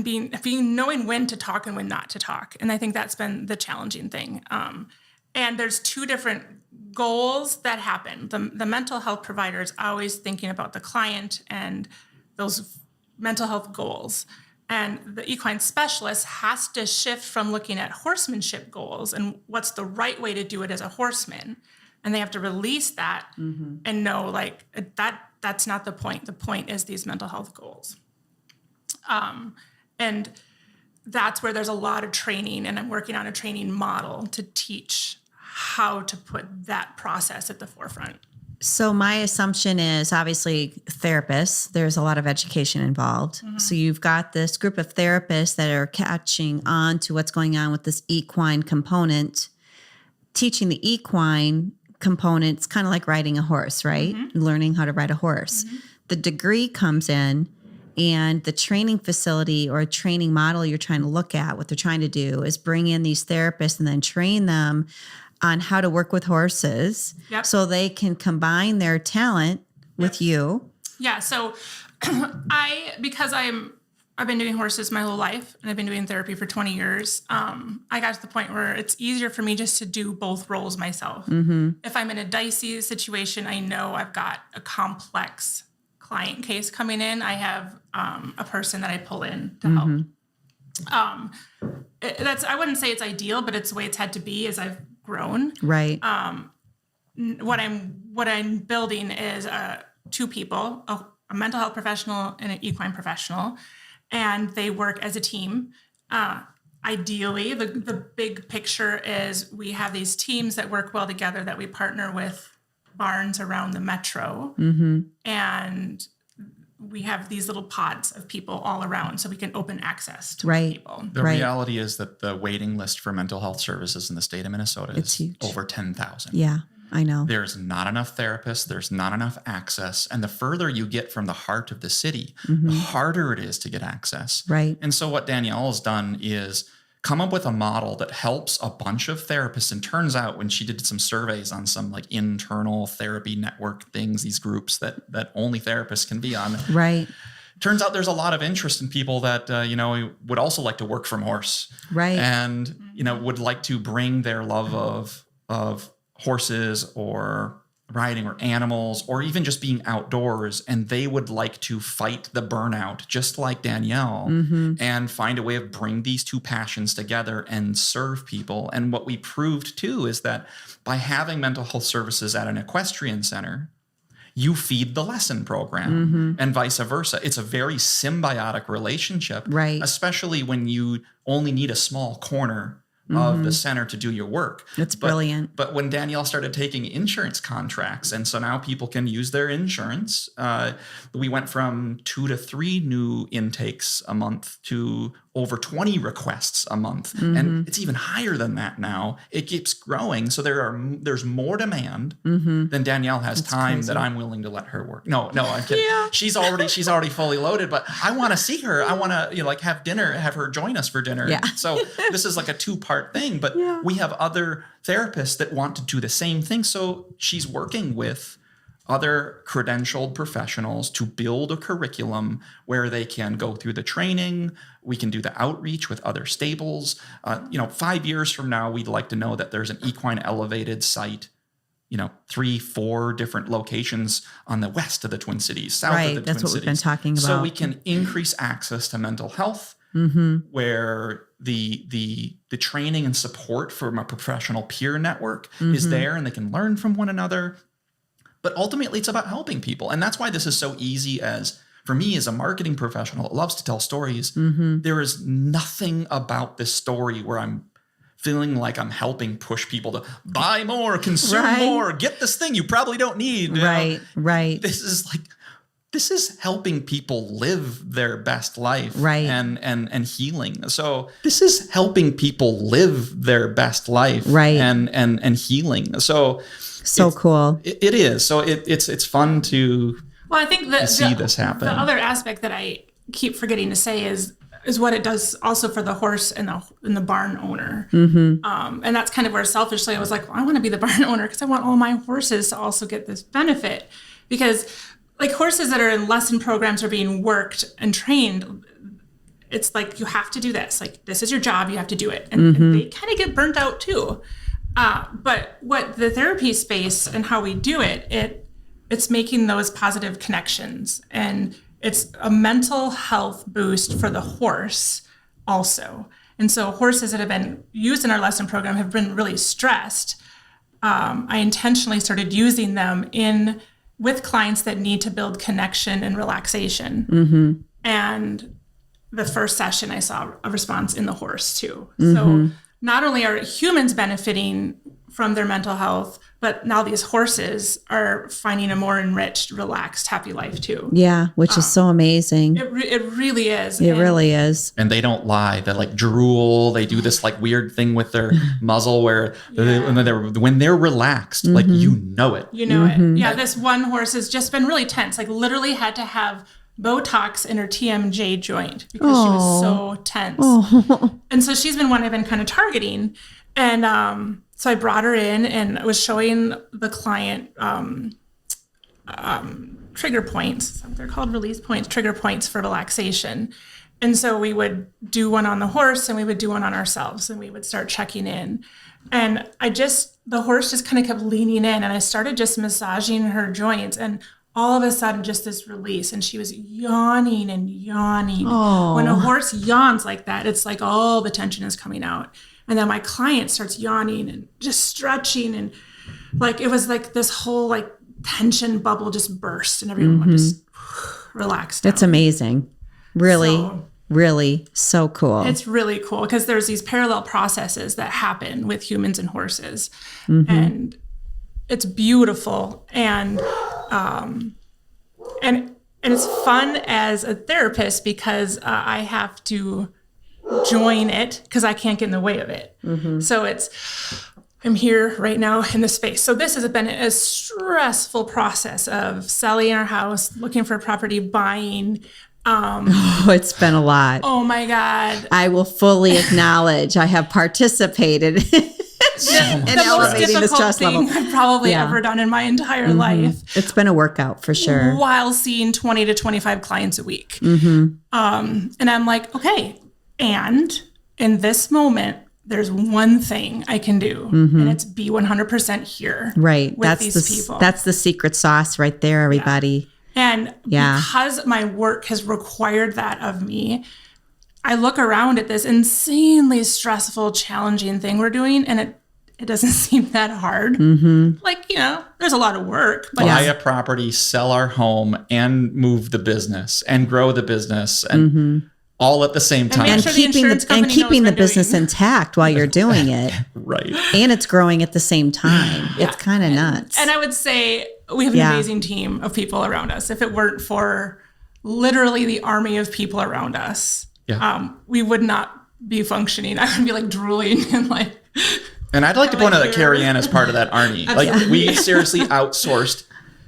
being knowing when to talk and when not to talk. And I think that's been the challenging thing. And there's two different goals that happen. The mental health provider is always thinking about the client and those mental health goals. And the equine specialist has to shift from looking at horsemanship goals and what's the right way to do it as a horseman. And they have to release that and know like that's not the point. The point is these mental health goals. And that's where there's a lot of training, and I'm working on a training model to teach how to put that process at the forefront. So my assumption is obviously therapists, there's a lot of education involved. So you've got this group of therapists that are catching on to what's going on with this equine component, teaching the equine components, kind of like riding a horse, right? Learning how to ride a horse. The degree comes in, and the training facility or training model you're trying to look at, what they're trying to do is bring in these therapists and then train them on how to work with horses so they can combine their talent with you. Yeah. So because I've been doing horses my whole life and I've been doing therapy for 20 years. I got to the point where it's easier for me just to do both roles myself. If I'm in a dicey situation, I know I've got a complex client case coming in. I have a person that I pull in to help. I wouldn't say it's ideal, but it's the way it's had to be as I've grown. Right. What I'm building is two people, a mental health professional and an equine professional, and they work as a team. Ideally, the big picture is we have these teams that work well together that we partner with barns around the metro, and we have these little pods of people all around so we can open access to people. The reality is that the waiting list for mental health services in the state of Minnesota is huge. over 10,000. Yeah, I know. There's not enough therapists. There's not enough access. And the further you get from the heart of the city, the harder it is to get access. Right. And so what Danielle has done is come up with a model that helps a bunch of therapists. And turns out when she did some surveys on some like internal therapy network things, these groups that only therapists can be on. Right. Turns out there's a lot of interest in people that, would also like to work from horse. Right. And, would like to bring their love of horses or riding or animals or even just being outdoors. And they would like to fight the burnout, just like Danielle, and find a way of bring these two passions together and serve people. And what we proved too is that by having mental health services at an equestrian center, you feed the lesson program and vice versa. It's a very symbiotic relationship, right? Especially when you only need a small corner of the center to do your work. That's brilliant. But when Danielle started taking insurance contracts, and so now people can use their insurance, we went from 2 to 3 new intakes a month to over 20 requests a month. And it's even higher than that now. It keeps growing. So there's more demand than Danielle has time that I'm willing to let her work. No, I'm kidding. Yeah. She's already fully loaded, but I want to see her. I want to have dinner, have her join us for dinner. Yeah. So this is like a 2-part thing, but we have other therapists that want to do the same thing. So she's working with other credentialed professionals to build a curriculum where they can go through the training. We can do the outreach with other stables. 5 years from now, we'd like to know that there's an equine elevated site, 3-4 different locations on the west of the Twin Cities, south of the Twin Cities. Right, that's what we've been talking about. So we can increase access to mental health, where the training and support from a professional peer network is there, and they can learn from one another. But ultimately, it's about helping people. And that's why this is so easy as for me as a marketing professional that loves to tell stories, there is nothing about this story where I'm feeling like I'm helping push people to buy more, consume more, get this thing you probably don't need. Right. This is helping people live their best life, and healing. So this is helping people live their best life, and healing. So cool. It is. So it's fun to. Well, I think to see this happen. The other aspect that I keep forgetting to say is what it does also for the horse and the barn owner. And that's kind of where selfishly I was like, well, I want to be the barn owner because I want all my horses to also get this benefit. Because like horses that are in lesson programs are being worked and trained, it's like, you have to do this. Like, this is your job. You have to do it. And they kind of get burnt out too. But what the therapy space and how we do it's making those positive connections, and it's a mental health boost for the horse also. And so horses that have been used in our lesson program have been really stressed. I intentionally started using them with clients that need to build connection and relaxation. And the first session I saw a response in the horse too. So not only are humans benefiting from their mental health, but now these horses are finding a more enriched, relaxed, happy life too. Yeah, which is so amazing. It really is. It really is. And they don't lie. They like drool. They do this like weird thing with their muzzle where when they're relaxed, like you know it. You know it. Yeah, this one horse has just been really tense. Like literally had to have Botox in her TMJ joint because she was so tense. And so she's been one I've been kind of targeting. And so I brought her in and was showing the client trigger points. They're called release points, trigger points for relaxation. And so we would do one on the horse and we would do one on ourselves, and we would start checking in. And the horse just kind of kept leaning in, and I started just massaging her joints, and all of a sudden just this release, and she was yawning and yawning. When a horse yawns like that, it's like all the tension is coming out. And then my client starts yawning and just stretching, and like it was like this whole like tension bubble just burst, and everyone just relaxed down. That's amazing. Really so cool. It's really cool because there's these parallel processes that happen with humans and horses, and it's beautiful, and it's fun as a therapist because I have to join it because I can't get in the way of it. So I'm here right now in this space. So this has been a stressful process of selling our house, looking for property, buying. It's been a lot. Oh my God. I will fully acknowledge I have participated the most difficult thing I've probably ever done in my entire life. It's been a workout for sure. While seeing 20 to 25 clients a week. And I'm like, okay, and in this moment, there's one thing I can do, and it's be 100% here. Right. With these people. That's the secret sauce right there, everybody. And because my work has required that of me, I look around at this insanely stressful, challenging thing we're doing, and it doesn't seem that hard. Like, there's a lot of work. But buy a property, sell our home, and move the business, and grow the business, and all at the same time. And keeping the business intact while you're doing it. Right. And it's growing at the same time. It's kind of nuts. And I would say we have an amazing team of people around us. If it weren't for literally the army of people around us, we would not be functioning. I would be like drooling and like. And I'd like to point out that Carrie Ann is part of that army. Like we seriously outsourced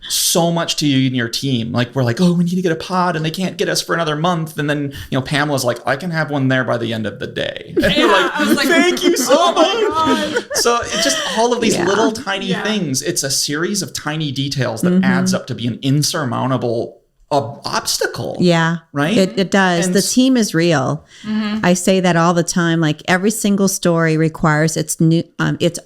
so much to you and your team. Like we're like, oh, we need to get a pod, and they can't get us for another month. And then Pamela's like, I can have one there by the end of the day. And we're like, thank you so much. So it's just all of these little tiny things. It's a series of tiny details that adds up to be an insurmountable obstacle. Yeah. Right? It does. And the team is real. I say that all the time. Like every single story requires its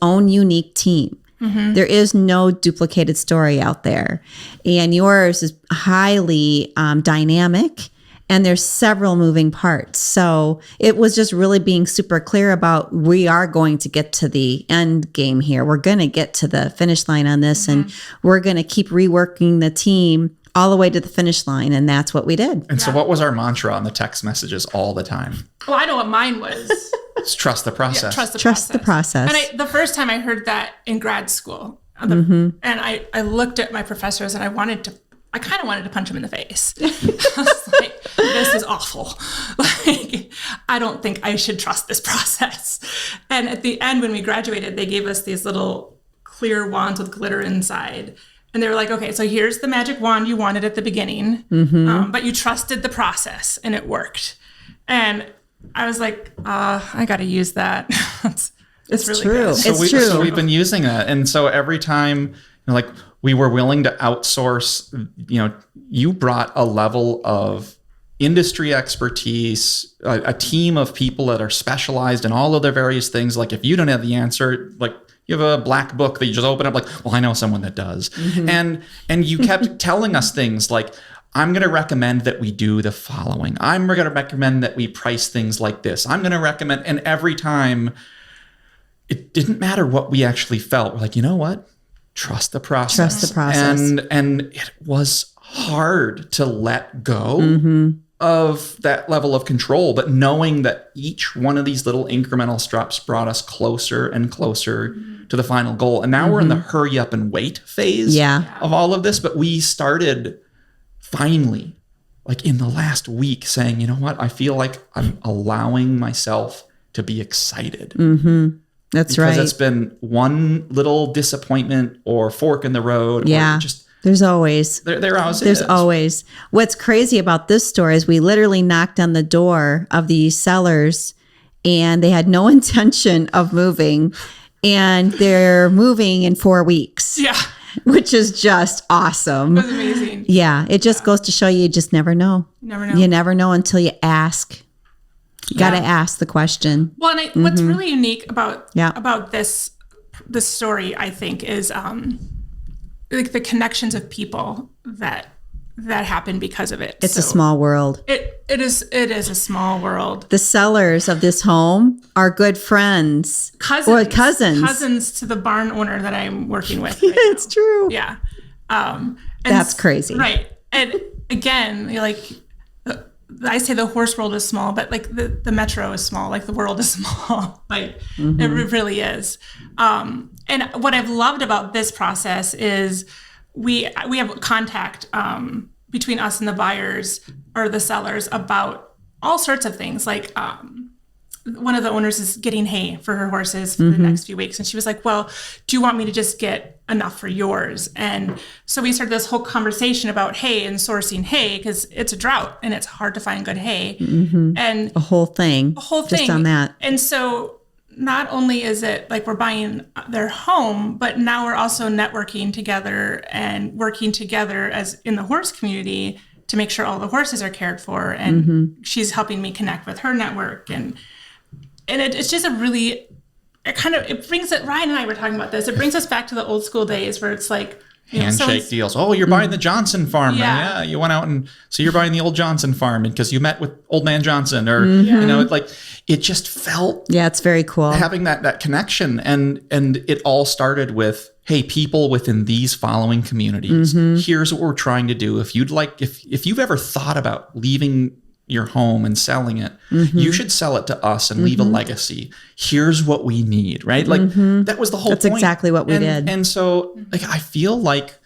own unique team. There is no duplicated story out there. And yours is highly dynamic, and there's several moving parts. So it was just really being super clear about we are going to get to the end game here. We're going to get to the finish line on this, and we're going to keep reworking the team all the way to the finish line. And that's what we did. And so what was our mantra on the text messages all the time? Well, I know what mine was. It's trust the process. Yeah, trust the Trust process. the process. And the first time I heard that in grad school, and I looked at my professors and I kind of wanted to punch him in the face. I was like, this is awful. Like, I don't think I should trust this process. And at the end, when we graduated, they gave us these little clear wands with glitter inside. And they were like, okay, so here's the magic wand you wanted at the beginning, but you trusted the process and it worked. And I was like, I got to use that. It's really true. good. It's true. So we've been using that. And so every time, like, we were willing to outsource, you brought a level of industry expertise, a team of people that are specialized in all of their various things. Like, if you don't have the answer, like, you have a black book that you just open up, like, well, I know someone that does. And you kept telling us things like, I'm going to recommend that we do the following. I'm going to recommend that we price things like this. I'm going to recommend, and every time it didn't matter what we actually felt. We're like, you know what? Trust the process. Trust the process. And it was hard to let go of that level of control, but knowing that each one of these little incremental steps brought us closer and closer to the final goal. And now we're in the hurry up and wait phase of all of this. But we started finally, like in the last week, saying, you know what? I feel like I'm allowing myself to be excited. That's because right. it's been one little disappointment or fork in the road. Yeah. Or just There's always. there always There's is. always. What's crazy about this story is we literally knocked on the door of these sellers and they had no intention of moving, and they're moving in 4 weeks. Yeah. Which is just awesome. It was amazing. Yeah. It just goes to show you just never know. Never know. You never know until you ask. You got to ask the question. Well, and what's really unique about Yeah. this story, I think, is like the connections of people that happen because of it. It's a small world. It is a small world. The sellers of this home are good friends. Cousins to the barn owner that I'm working with. Right It's now. true. Yeah. And That's crazy. Right. And again, you're like, I say the horse world is small, but like the metro is small, like the world is small. Like it really is. And what I've loved about this process is we have contact between us and the buyers or the sellers about all sorts of things. Like one of the owners is getting hay for her horses for the next few weeks. And she was like, well, do you want me to just get enough for yours? And so we started this whole conversation about hay and sourcing hay because it's a drought and it's hard to find good hay. And A whole thing. Just on that. And so not only is it like we're buying their home, but now we're also networking together and working together as in the horse community to make sure all the horses are cared for. And she's helping me connect with her network. And it's just a really, it brings it, Ryan and I were talking about this. It brings us back to the old school days where it's like, handshake deals. Oh, you're buying the Johnson farm. Yeah. You went out and so you're buying the old Johnson farm because you met with old man Johnson or, like it just felt Yeah, it's very cool. having that connection. And it all started with, hey, people within these following communities, here's what we're trying to do. If you've ever thought about leaving your home and selling it, you should sell it to us and leave a legacy. Here's what we need, right? Like that was the whole That's point. exactly what we did. And so like, I feel like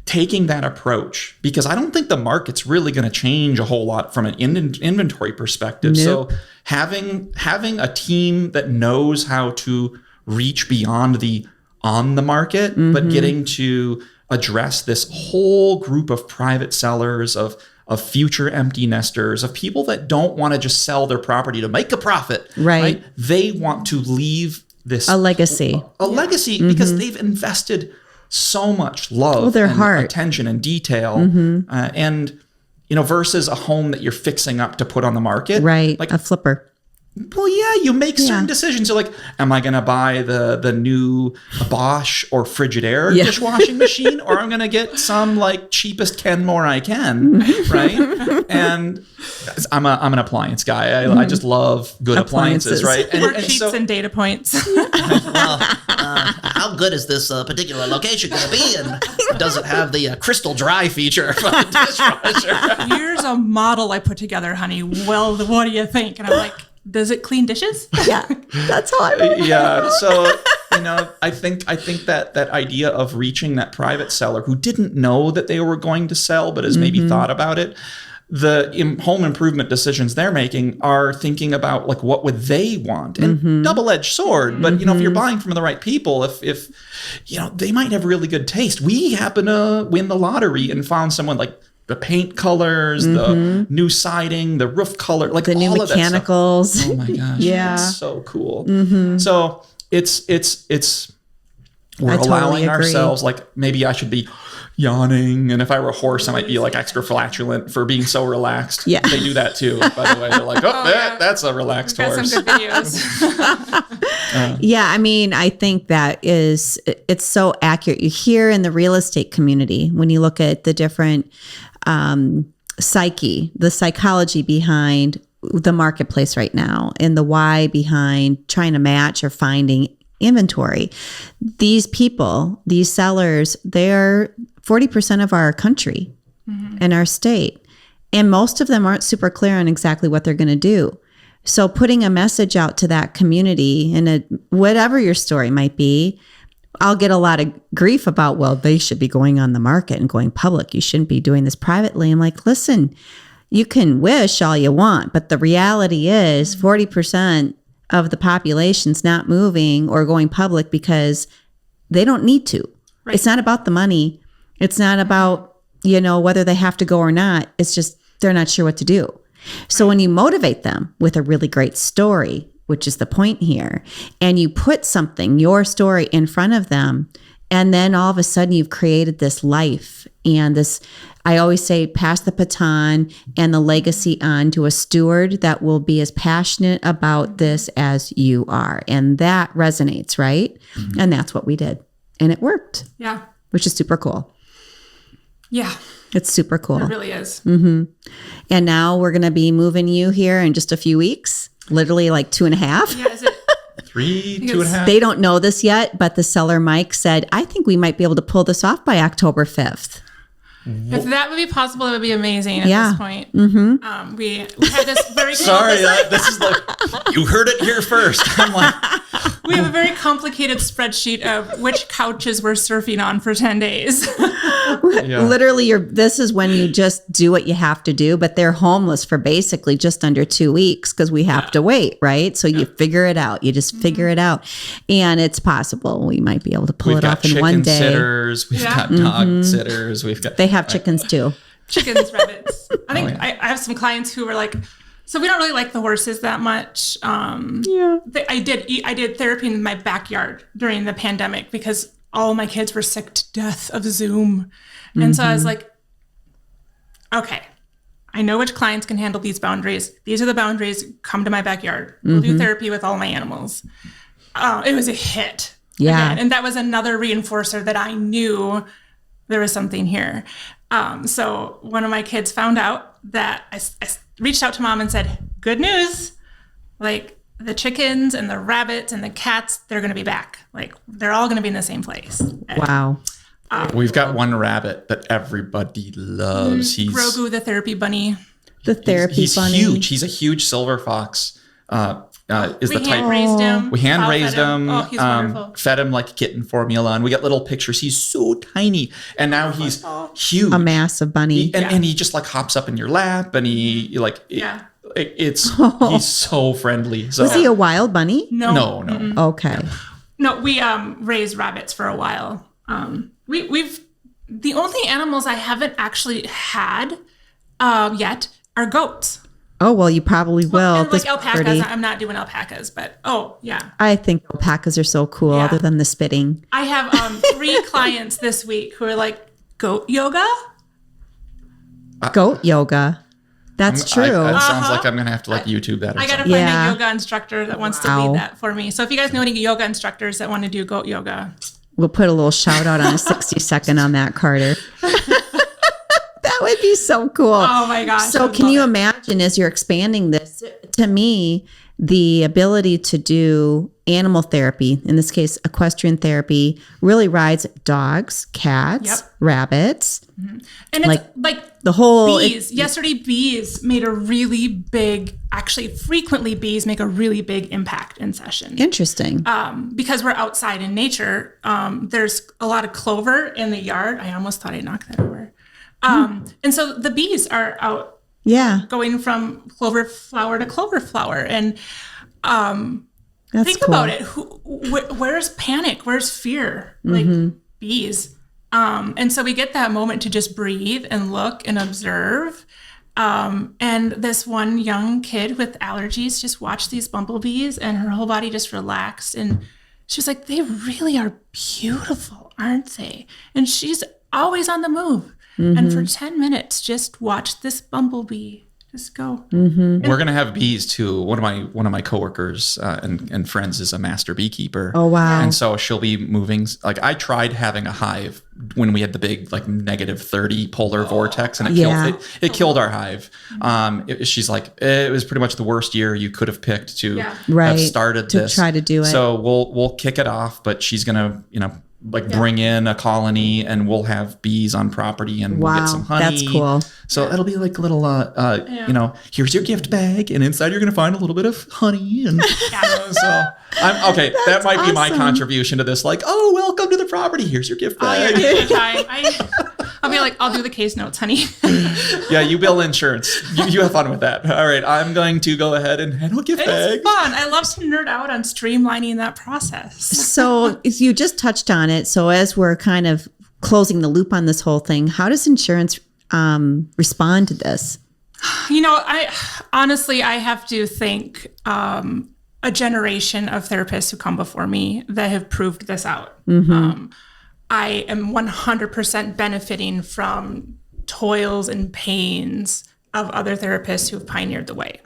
taking that approach, because I don't think the market's really going to change a whole lot from an inventory perspective. Nope. So having a team that knows how to reach beyond the on the market, but getting to address this whole group of private sellers, of future empty nesters, of people that don't want to just sell their property to make a profit. Right. They want to leave this A legacy. a legacy because they've invested so much love their and heart. attention and detail. And, versus a home that you're fixing up to put on the market. Right. Like A flipper. well, yeah, you make certain decisions. You're like, am I going to buy the new Bosch or Frigidaire dishwashing machine, or I'm going to get some like cheapest Kenmore I can, right? And I'm an appliance guy. I just love good appliances, right? And cheats and data points. Well, how good is this particular location going to be? And does it have the crystal dry feature for the dishwasher? Here's a model I put together, honey. Well, what do you think? And I'm like, does it clean dishes? Yeah, that's all I remember. Yeah. So, I think that idea of reaching that private seller who didn't know that they were going to sell, but has maybe thought about it. The home improvement decisions they're making are thinking about like, what would they want? And double-edged sword. But, if you're buying from the right people, if they might have really good taste. We happen to win the lottery and found someone like the paint colors, the new siding, the roof color, like the new all mechanicals. Of that stuff. Oh my gosh. Yeah. It's so cool. So it's we're totally allowing agree. ourselves, like maybe I should be yawning, and if I were a horse I might be like extra flatulent for being so relaxed. Yeah. They do that too, by the way. They're like, that's a relaxed We've got horse. some good videos. Yeah, I mean, I think it's so accurate. You hear in the real estate community, when you look at the different the psychology behind the marketplace right now, and the why behind trying to match or finding inventory. These people, these sellers, they're 40% of our country and our state. And most of them aren't super clear on exactly what they're going to do. So putting a message out to that community, and whatever your story might be, I'll get a lot of grief about, well, they should be going on the market and going public. You shouldn't be doing this privately. I'm like, listen, you can wish all you want, but the reality is 40% of the population's not moving or going public because they don't need to. Right. It's not about the money. It's not about, whether they have to go or not. It's just they're not sure what to do. So when you motivate them with a really great story, which is the point here, and you put your story in front of them, and then all of a sudden you've created this life and this, I always say, pass the baton and the legacy on to a steward that will be as passionate about this as you are. And that resonates, right? Mm-hmm. And that's what we did. And it worked. Yeah. Which is super cool. Yeah. It's super cool. It really is. Mm-hmm. And now we're going to be moving you here in just a few weeks, literally like 2.5. Yeah, is it 2.5? They don't know this yet, but the seller, Mike, said, I think we might be able to pull this off by October 5th. If that would be possible, it would be amazing at this point. Mm-hmm. We had this very Sorry, this is like, you heard it here first. I'm like, we have a very complicated spreadsheet of which couches we're surfing on for 10 days. Literally, this is when you just do what you have to do, but they're homeless for basically just under 2 weeks because we have to wait, right? So you figure it out. You just figure it out. And it's possible we might be able to pull it off in one day. Sitters, we've got dog sitters, They have chickens too. Chickens, rabbits. I think I have some clients who were like, so we don't really like the horses that much. I did therapy in my backyard during the pandemic because all my kids were sick to death of Zoom. And so I was like, okay, I know which clients can handle these boundaries. These are the boundaries. Come to my backyard. We'll do therapy with all my animals. It was a hit. Yeah. Again. And that was another reinforcer that I knew there was something here. So one of my kids found out that I reached out to mom and said, good news, like the chickens and the rabbits and the cats, they're going to be back. Like they're all going to be in the same place. Wow. We've got one rabbit that everybody loves. He's Grogu, the therapy bunny. The therapy he's bunny. huge. He's a huge silver fox. Is the type. Raised him. We hand raised him. Oh, he's wonderful. Fed him like kitten formula, and we got little pictures. He's so tiny, and now he's huge. A massive bunny. And he just like hops up in your lap, and he like he's so friendly. So, Was he a wild bunny? No. Okay. No, we raised rabbits for a while. We've the only animals I haven't actually had yet are goats. Oh, well, you probably will. And like alpacas. I'm not doing alpacas, but I think alpacas are so cool other than the spitting. I have 3 clients this week who are like, goat yoga? Goat yoga. That's true. It sounds like I'm going to have to YouTube that. I got to find a yoga instructor that wants to lead that for me. So if you guys know any yoga instructors that want to do goat yoga, we'll put a little shout out on a 60-second on that, Carter. That would be so cool. Oh my gosh. So can you imagine, as you're expanding this, to me, the ability to do animal therapy, in this case, equestrian therapy, really rides dogs, cats, rabbits. Mm-hmm. And it's like the whole bees. Yesterday, bees made a really big, actually frequently bees make a really big impact in session. Interesting. Because we're outside in nature. There's a lot of clover in the yard. I almost thought I knocked that over. And so the bees are out going from clover flower to clover flower. And think about it. Where's panic? Where's fear? Like bees. And so we get that moment to just breathe and look and observe. And this one young kid with allergies just watched these bumblebees and her whole body just relaxed. And she was like, they really are beautiful, aren't they? And she's always on the move. And for 10 minutes, just watch this bumblebee just go. We're going to have bees too. One of my coworkers and friends is a master beekeeper. Oh, wow. And so she'll be moving. Like I tried having a hive when we had the big -30 polar vortex, and it killed our hive. She's like, it was pretty much the worst year you could have picked to have started to this. Try to do it. So we'll kick it off, but she's going to, bring in a colony, and we'll have bees on property, and we'll get some honey. That's cool. So it'll be like a little, here's your gift bag, and inside you're going to find a little bit of honey. And so I'm okay. That might be my contribution to this. Like, oh, welcome to the property. Here's your gift bag. I'll be like, I'll do the case notes, honey. Yeah, you bill insurance. You have fun with that. All right, I'm going to go ahead and handle a gift bag. It's fun. I love to nerd out on streamlining that process. So you just touched on it. So as we're kind of closing the loop on this whole thing, how does insurance respond to this? I honestly have to thank a generation of therapists who come before me that have proved this out. I am 100% benefiting from toils and pains of other therapists who have pioneered the way.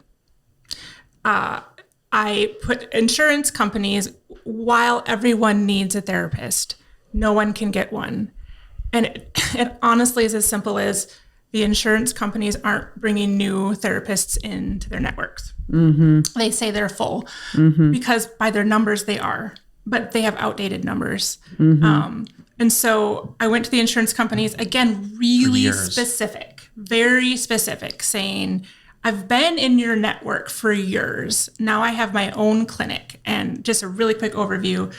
I put insurance companies, while everyone needs a therapist, no one can get one. And it honestly is as simple as the insurance companies aren't bringing new therapists into their networks. They say they're full because by their numbers they are, but they have outdated numbers. And so I went to the insurance companies, again, really specific, very specific, saying, I've been in your network for years. Now I have my own clinic. And just a really quick overview.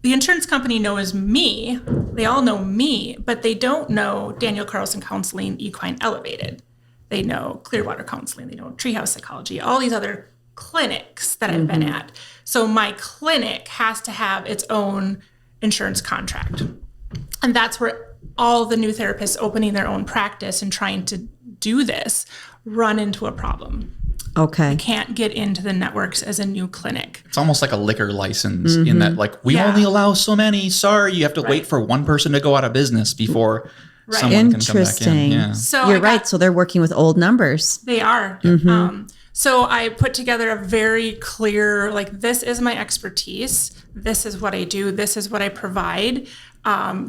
The insurance company knows me. They all know me, but they don't know Danielle Carlson Counseling, Equine Elevated. They know Clearwater Counseling. They know Treehouse Psychology, all these other clinics that I've been at. So my clinic has to have its own insurance contract. And that's where all the new therapists opening their own practice and trying to do this run into a problem. Okay. You can't get into the networks as a new clinic. It's almost like a liquor license in that, we only allow so many. Sorry, you have to wait for one person to go out of business before someone can come back in. Yeah. So you're right. So they're working with old numbers. They are. So I put together a very clear, this is my expertise. This is what I do. This is what I provide.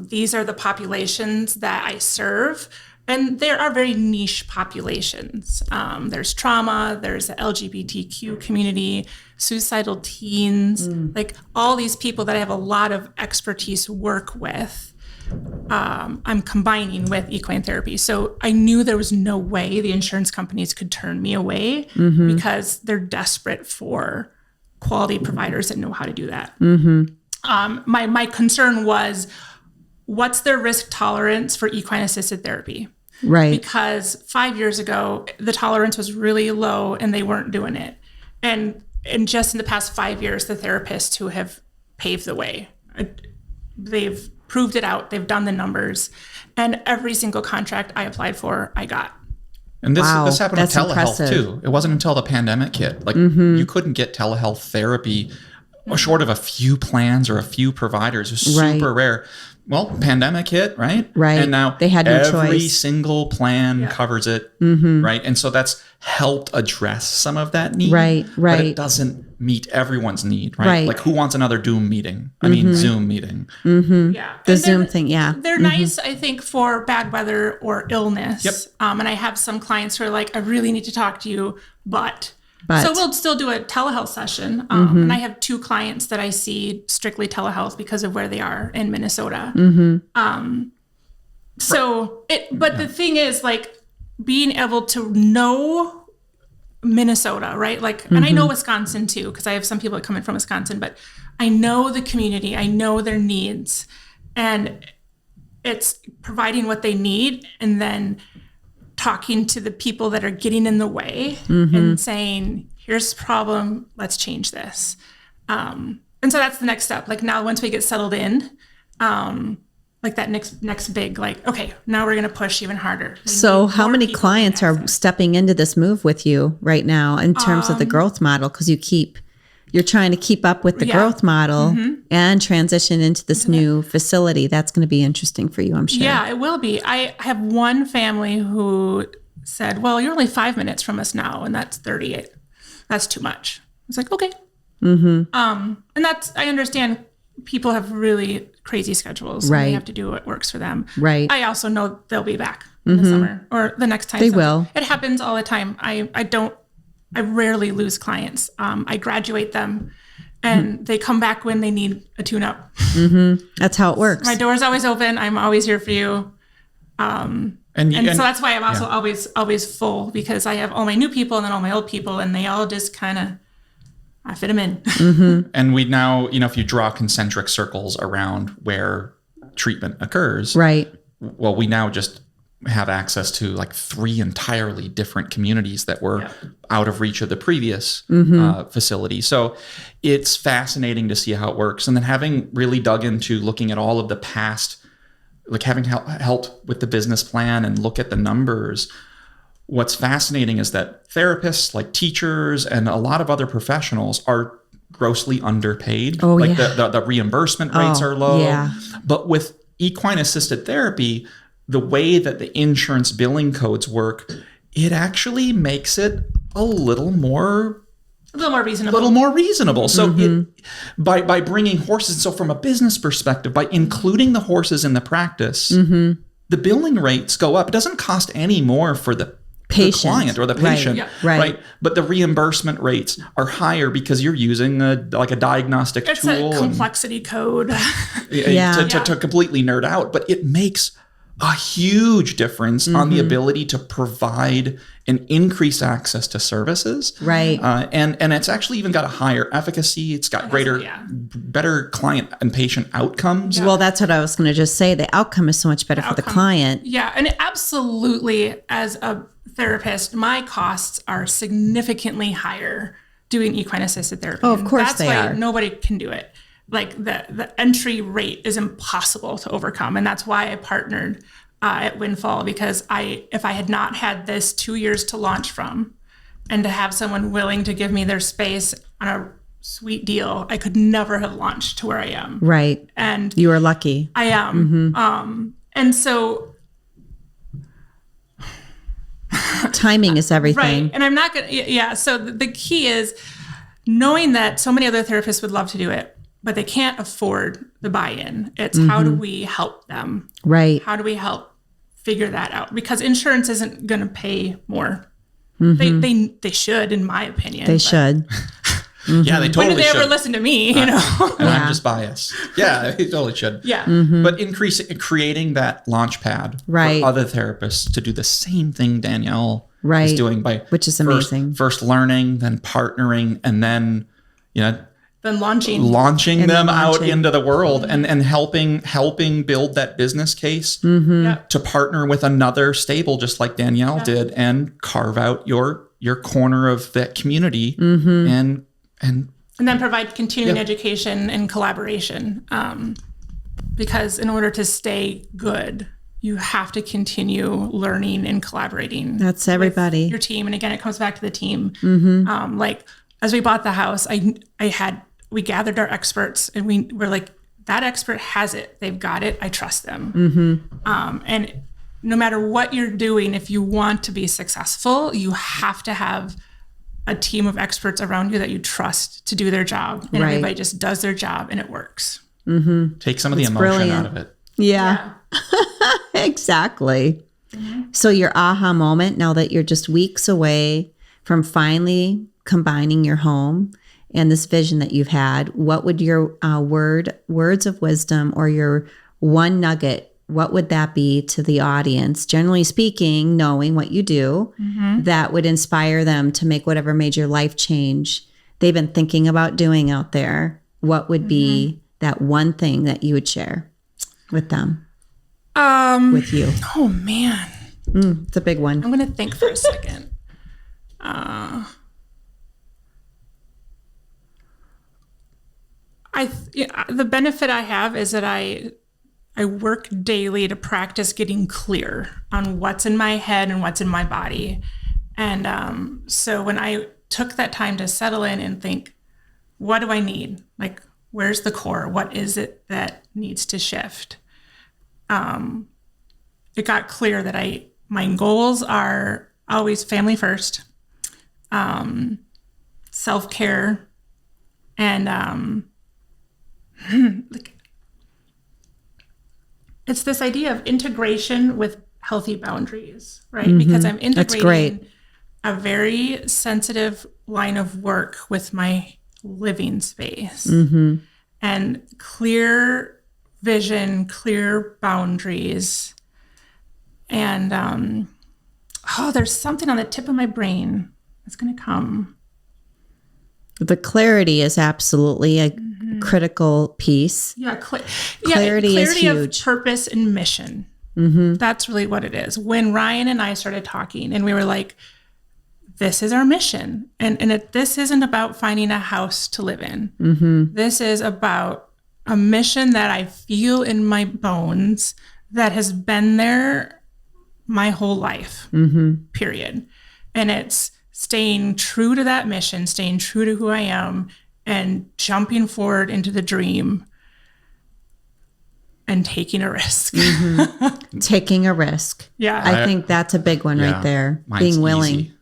These are the populations that I serve. And there are very niche populations. There's trauma, there's the LGBTQ community, suicidal teens, all these people that I have a lot of expertise work with. I'm combining with equine therapy. So I knew there was no way the insurance companies could turn me away because they're desperate for quality providers that know how to do that. My concern was, what's their risk tolerance for equine assisted therapy? Right. Because 5 years ago, the tolerance was really low and they weren't doing it. And just in the past 5 years, the therapists who have paved the way, they've proved it out. They've done the numbers. And every single contract I applied for, I got. And this happened with telehealth impressive. too. It wasn't until the pandemic hit. You couldn't get telehealth therapy short of a few plans or a few providers is super rare. Well, pandemic hit, right? Right. And now they had no every choice. single plan covers it, right? And so that's helped address some of that need. Right. But it doesn't meet everyone's need, right? Like who wants another Zoom meeting? Yeah. The Zoom thing, They're nice, I think, for bad weather or illness. Yep. And I have some clients who are like, I really need to talk to you, but. So we'll still do a telehealth session. And I have 2 clients that I see strictly telehealth because of where they are in Minnesota. But the thing is, like, being able to know Minnesota, right? Like, and I know Wisconsin too, because I have some people that come in from Wisconsin, but I know the community, I know their needs, and it's providing what they need and then talking to the people that are getting in the way and saying, here's the problem, let's change this. And so that's the next step. Like now, once we get settled in, like that next big, like, okay, now we're going to push even harder. So how many clients are stepping into this move with you right now in terms of the growth model? Because you're trying to keep up with the growth model and transition into this new facility. That's going to be interesting for you, I'm sure. Yeah, it will be. I have one family who said, well, you're only 5 minutes from us now, and that's 38. That's too much. I was like, okay. And I understand people have really crazy schedules. Right. And they have to do what works for them. Right. I also know they'll be back in the summer or the next time. They will. It happens all the time. I rarely lose clients. I graduate them and they come back when they need a tune-up. That's how it works. My door's always open. I'm always here for you. And so that's why I'm also always full, because I have all my new people and then all my old people, and they all just kind of, I fit them in. And we now, if you draw concentric circles around where treatment occurs, right. Well, we now just have access to like 3 entirely different communities that were out of reach of the previous facility. So it's fascinating to see how it works. And then having really dug into looking at all of the past, like having helped with the business plan and look at the numbers, what's fascinating is that therapists, like teachers and a lot of other professionals, are grossly underpaid. Oh, like yeah. the reimbursement rates are low. Yeah. But with equine assisted therapy, the way that the insurance billing codes work, it actually makes it a little more reasonable. So by bringing horses, so from a business perspective, by including the horses in the practice, the billing rates go up. It doesn't cost any more for the client or the patient, right? But the reimbursement rates are higher because you're using a diagnostic tool. It's a complexity code. To completely nerd out, but it makes a huge difference on the ability to provide and increase access to services. Right. And it's actually even got a higher efficacy. It's got better client and patient outcomes. Well, that's what I was going to just say. The outcome is so much better for the client. Yeah. And absolutely, as a therapist, my costs are significantly higher doing equine assisted therapy. Oh, of course they are. That's why nobody can do it. Like the entry rate is impossible to overcome. And that's why I partnered at Windfall, because if I had not had this 2 years to launch from and to have someone willing to give me their space on a sweet deal, I could never have launched to where I am. Right. And you are lucky. I am. And so timing is everything. Right. And I'm not going to, so the key is knowing that so many other therapists would love to do it, but they can't afford the buy-in. It's how do we help them? Right. How do we help figure that out? Because insurance isn't going to pay more. They should, in my opinion. They should. Yeah, they totally should. When do they ever listen to me? And I'm just biased. Yeah, they totally should. Yeah. But creating that launch pad for other therapists to do the same thing Danielle is doing which is amazing. First learning, then partnering, and then then launching them out into the world and helping build that business case to partner with another stable just like Danielle did and carve out your corner of that community and then provide continuing education and collaboration, because in order to stay good, you have to continue learning and collaborating. That's everybody. Your team. And again, it comes back to the team. Like as we bought the house, I had we gathered our experts and we're like, that expert has it. They've got it. I trust them. And no matter what you're doing, if you want to be successful, you have to have a team of experts around you that you trust to do their job. And everybody just does their job and it works. Take some of the emotion out of it. Yeah. Exactly. So your aha moment, now that you're just weeks away from finally combining your home and this vision that you've had, what would your words of wisdom or your one nugget, what would that be to the audience, generally speaking, knowing what you do, that would inspire them to make whatever major life change they've been thinking about doing out there? What would be that one thing that you would share with them, with you? Oh, man. It's a big one. I'm going to think for a second. The benefit I have is that I work daily to practice getting clear on what's in my head and what's in my body. And so when I took that time to settle in and think, what do I need? Like, where's the core? What is it that needs to shift? It got clear that my goals are always family first, self-care, and it's this idea of integration with healthy boundaries, right? Because I'm integrating a very sensitive line of work with my living space, and clear vision, clear boundaries. And there's something on the tip of my brain that's going to come. The clarity is absolutely a critical piece. Yeah, clarity is huge. Of purpose and mission. That's really what it is. When Ryan and I started talking, and we were like, "This is our mission," and this isn't about finding a house to live in. This is about a mission that I feel in my bones that has been there my whole life. Period. And it's staying true to that mission, staying true to who I am, and jumping forward into the dream and taking a risk. Taking a risk. Yeah. I think that's a big one right there. Being willing.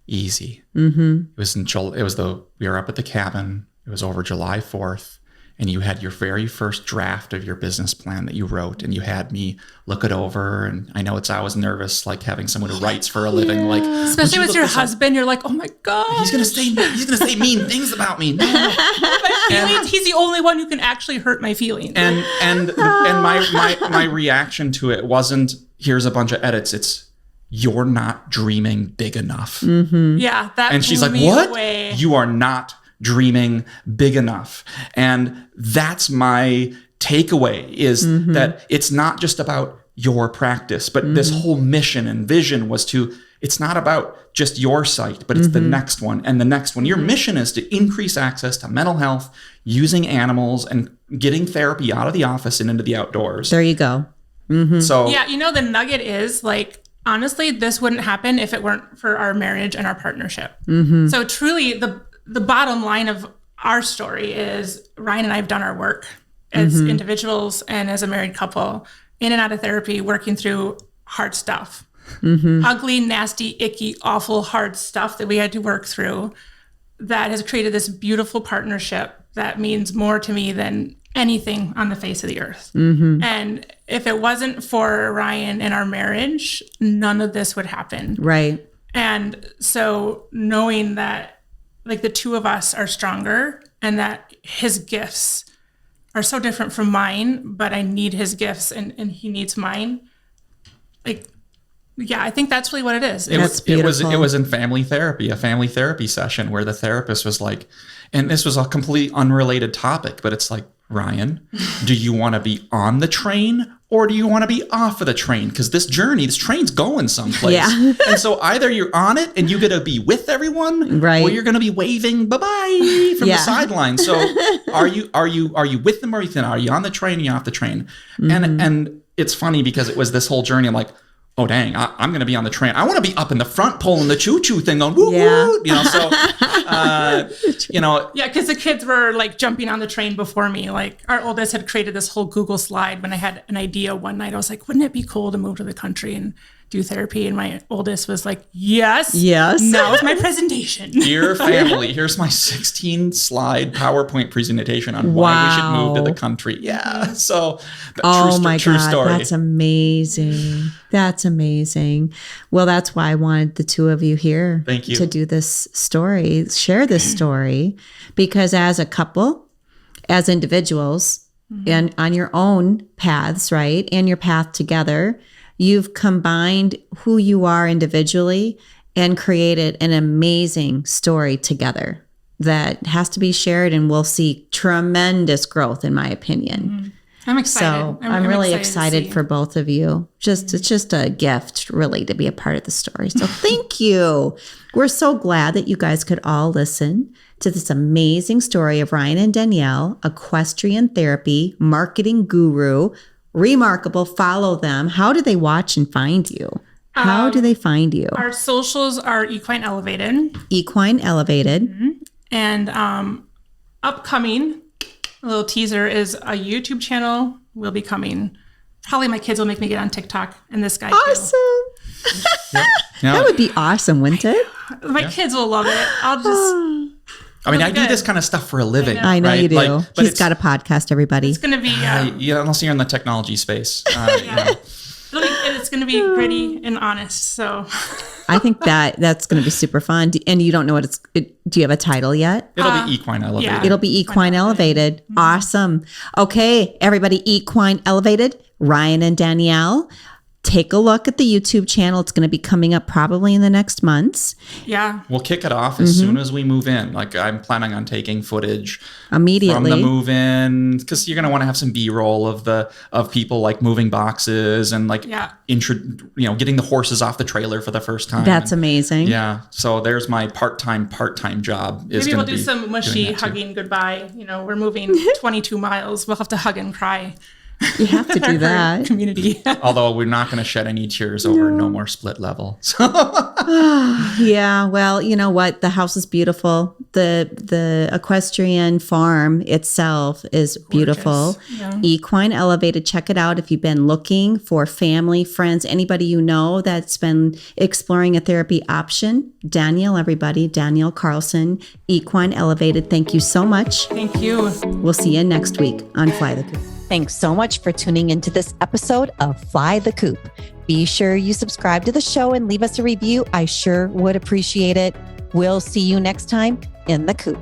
Easy. It was we were up at the cabin. It was over July 4th. And you had your very first draft of your business plan that you wrote, and you had me look it over. And I know I was nervous, like having someone who writes for a living, like especially with your husband. You're like, oh my god, he's gonna say mean things about me. No. My feelings. He's the only one who can actually hurt my feelings. And my reaction to it wasn't, here's a bunch of edits. It's, you're not dreaming big enough. Yeah, that. And she's like, what? You are not dreaming big enough. And that's my takeaway, is that it's not just about your practice, but this whole mission and vision was it's not about just your site, but it's the next one and the next one. Your mission is to increase access to mental health using animals and getting therapy out of the office and into the outdoors. There you go. So yeah, the nugget is like, honestly, this wouldn't happen if it weren't for our marriage and our partnership. So truly the bottom line of our story is Ryan and I have done our work as individuals and as a married couple, in and out of therapy, working through hard stuff, ugly, nasty, icky, awful, hard stuff that we had to work through, that has created this beautiful partnership that means more to me than anything on the face of the earth. And if it wasn't for Ryan and our marriage, none of this would happen. Right. And so knowing that, like, the two of us are stronger, and that his gifts are so different from mine, but I need his gifts and he needs mine. Like, yeah, I think that's really what it is. It was in family therapy, a family therapy session where the therapist was like, and this was a completely unrelated topic, but it's like, Ryan, do you want to be on the train or do you want to be off of the train? Because this train's going someplace. Yeah. And so either you're on it and you get to be with everyone, right, or you're going to be waving bye-bye from the sideline. So are you with them or are you on the train or are you off the train? And it's funny because it was this whole journey. I'm like, oh dang, I'm going to be on the train. I want to be up in the front pulling the choo-choo thing on, woo, Yeah. woo, so, Yeah, because the kids were like jumping on the train before me. Like our oldest had created this whole Google slide when I had an idea one night. I was like, wouldn't it be cool to move to the country and do therapy? And my oldest was like, yes. Now's my presentation. Dear family, here's my 16 slide PowerPoint presentation on why we should move to the country. Yeah. So true story. That's amazing. That's amazing. Well, that's why I wanted the two of you here. Thank you. To do this story, share this story, because as a couple, as individuals, and on your own paths, right? And your path together, you've combined who you are individually and created an amazing story together that has to be shared, and we'll see tremendous growth, in my opinion. I'm excited. So I'm really excited for both of you. It's just a gift, really, to be a part of the story. So thank you. We're so glad that you guys could all listen to this amazing story of Ryan and Danielle, equestrian therapy, marketing guru. Remarkable. Follow them. How do they watch and find you? How do they find you? Our socials are Equine Elevated. Equine Elevated. And upcoming, a little teaser, is a YouTube channel will be coming. Probably my kids will make me get on TikTok, and this guy too. Awesome. That would be awesome, wouldn't it? My kids will love it. I'll just... I do this kind of stuff for a living. I know right? you do. But He's got a podcast, everybody. It's going to be... unless you're in the technology space. It's going to be gritty and honest, so... I think that's going to be super fun. And you don't know what do you have a title yet? It'll be Equine Elevated. yeah. It'll be Equine Elevated. Awesome. Okay, everybody, Equine Elevated, Ryan and Danielle. Take a look at the YouTube channel. It's going to be coming up probably in the next months. Yeah. We'll kick it off as soon as we move in. Like I'm planning on taking footage Immediately. from the move in, because you're going to want to have some B-roll of people like moving boxes and like getting the horses off the trailer for the first time. That's amazing. Yeah. So there's my part-time job. Maybe we'll do some mushy hugging goodbye. We're moving 22 miles. We'll have to hug and cry. You have to do that. Community. Although we're not going to shed any tears over no more split level. So. Yeah. Well, you know what? The house is beautiful. The equestrian farm itself is beautiful. Yeah. Equine Elevated. Check it out if you've been looking for family, friends, anybody you know that's been exploring a therapy option. Danielle, everybody. Danielle Carlson, Equine Elevated. Thank you so much. Thank you. We'll see you next week on Fly the Coop. Thanks so much for tuning into this episode of Fly the Coop. Be sure you subscribe to the show and leave us a review. I sure would appreciate it. We'll see you next time in the coop.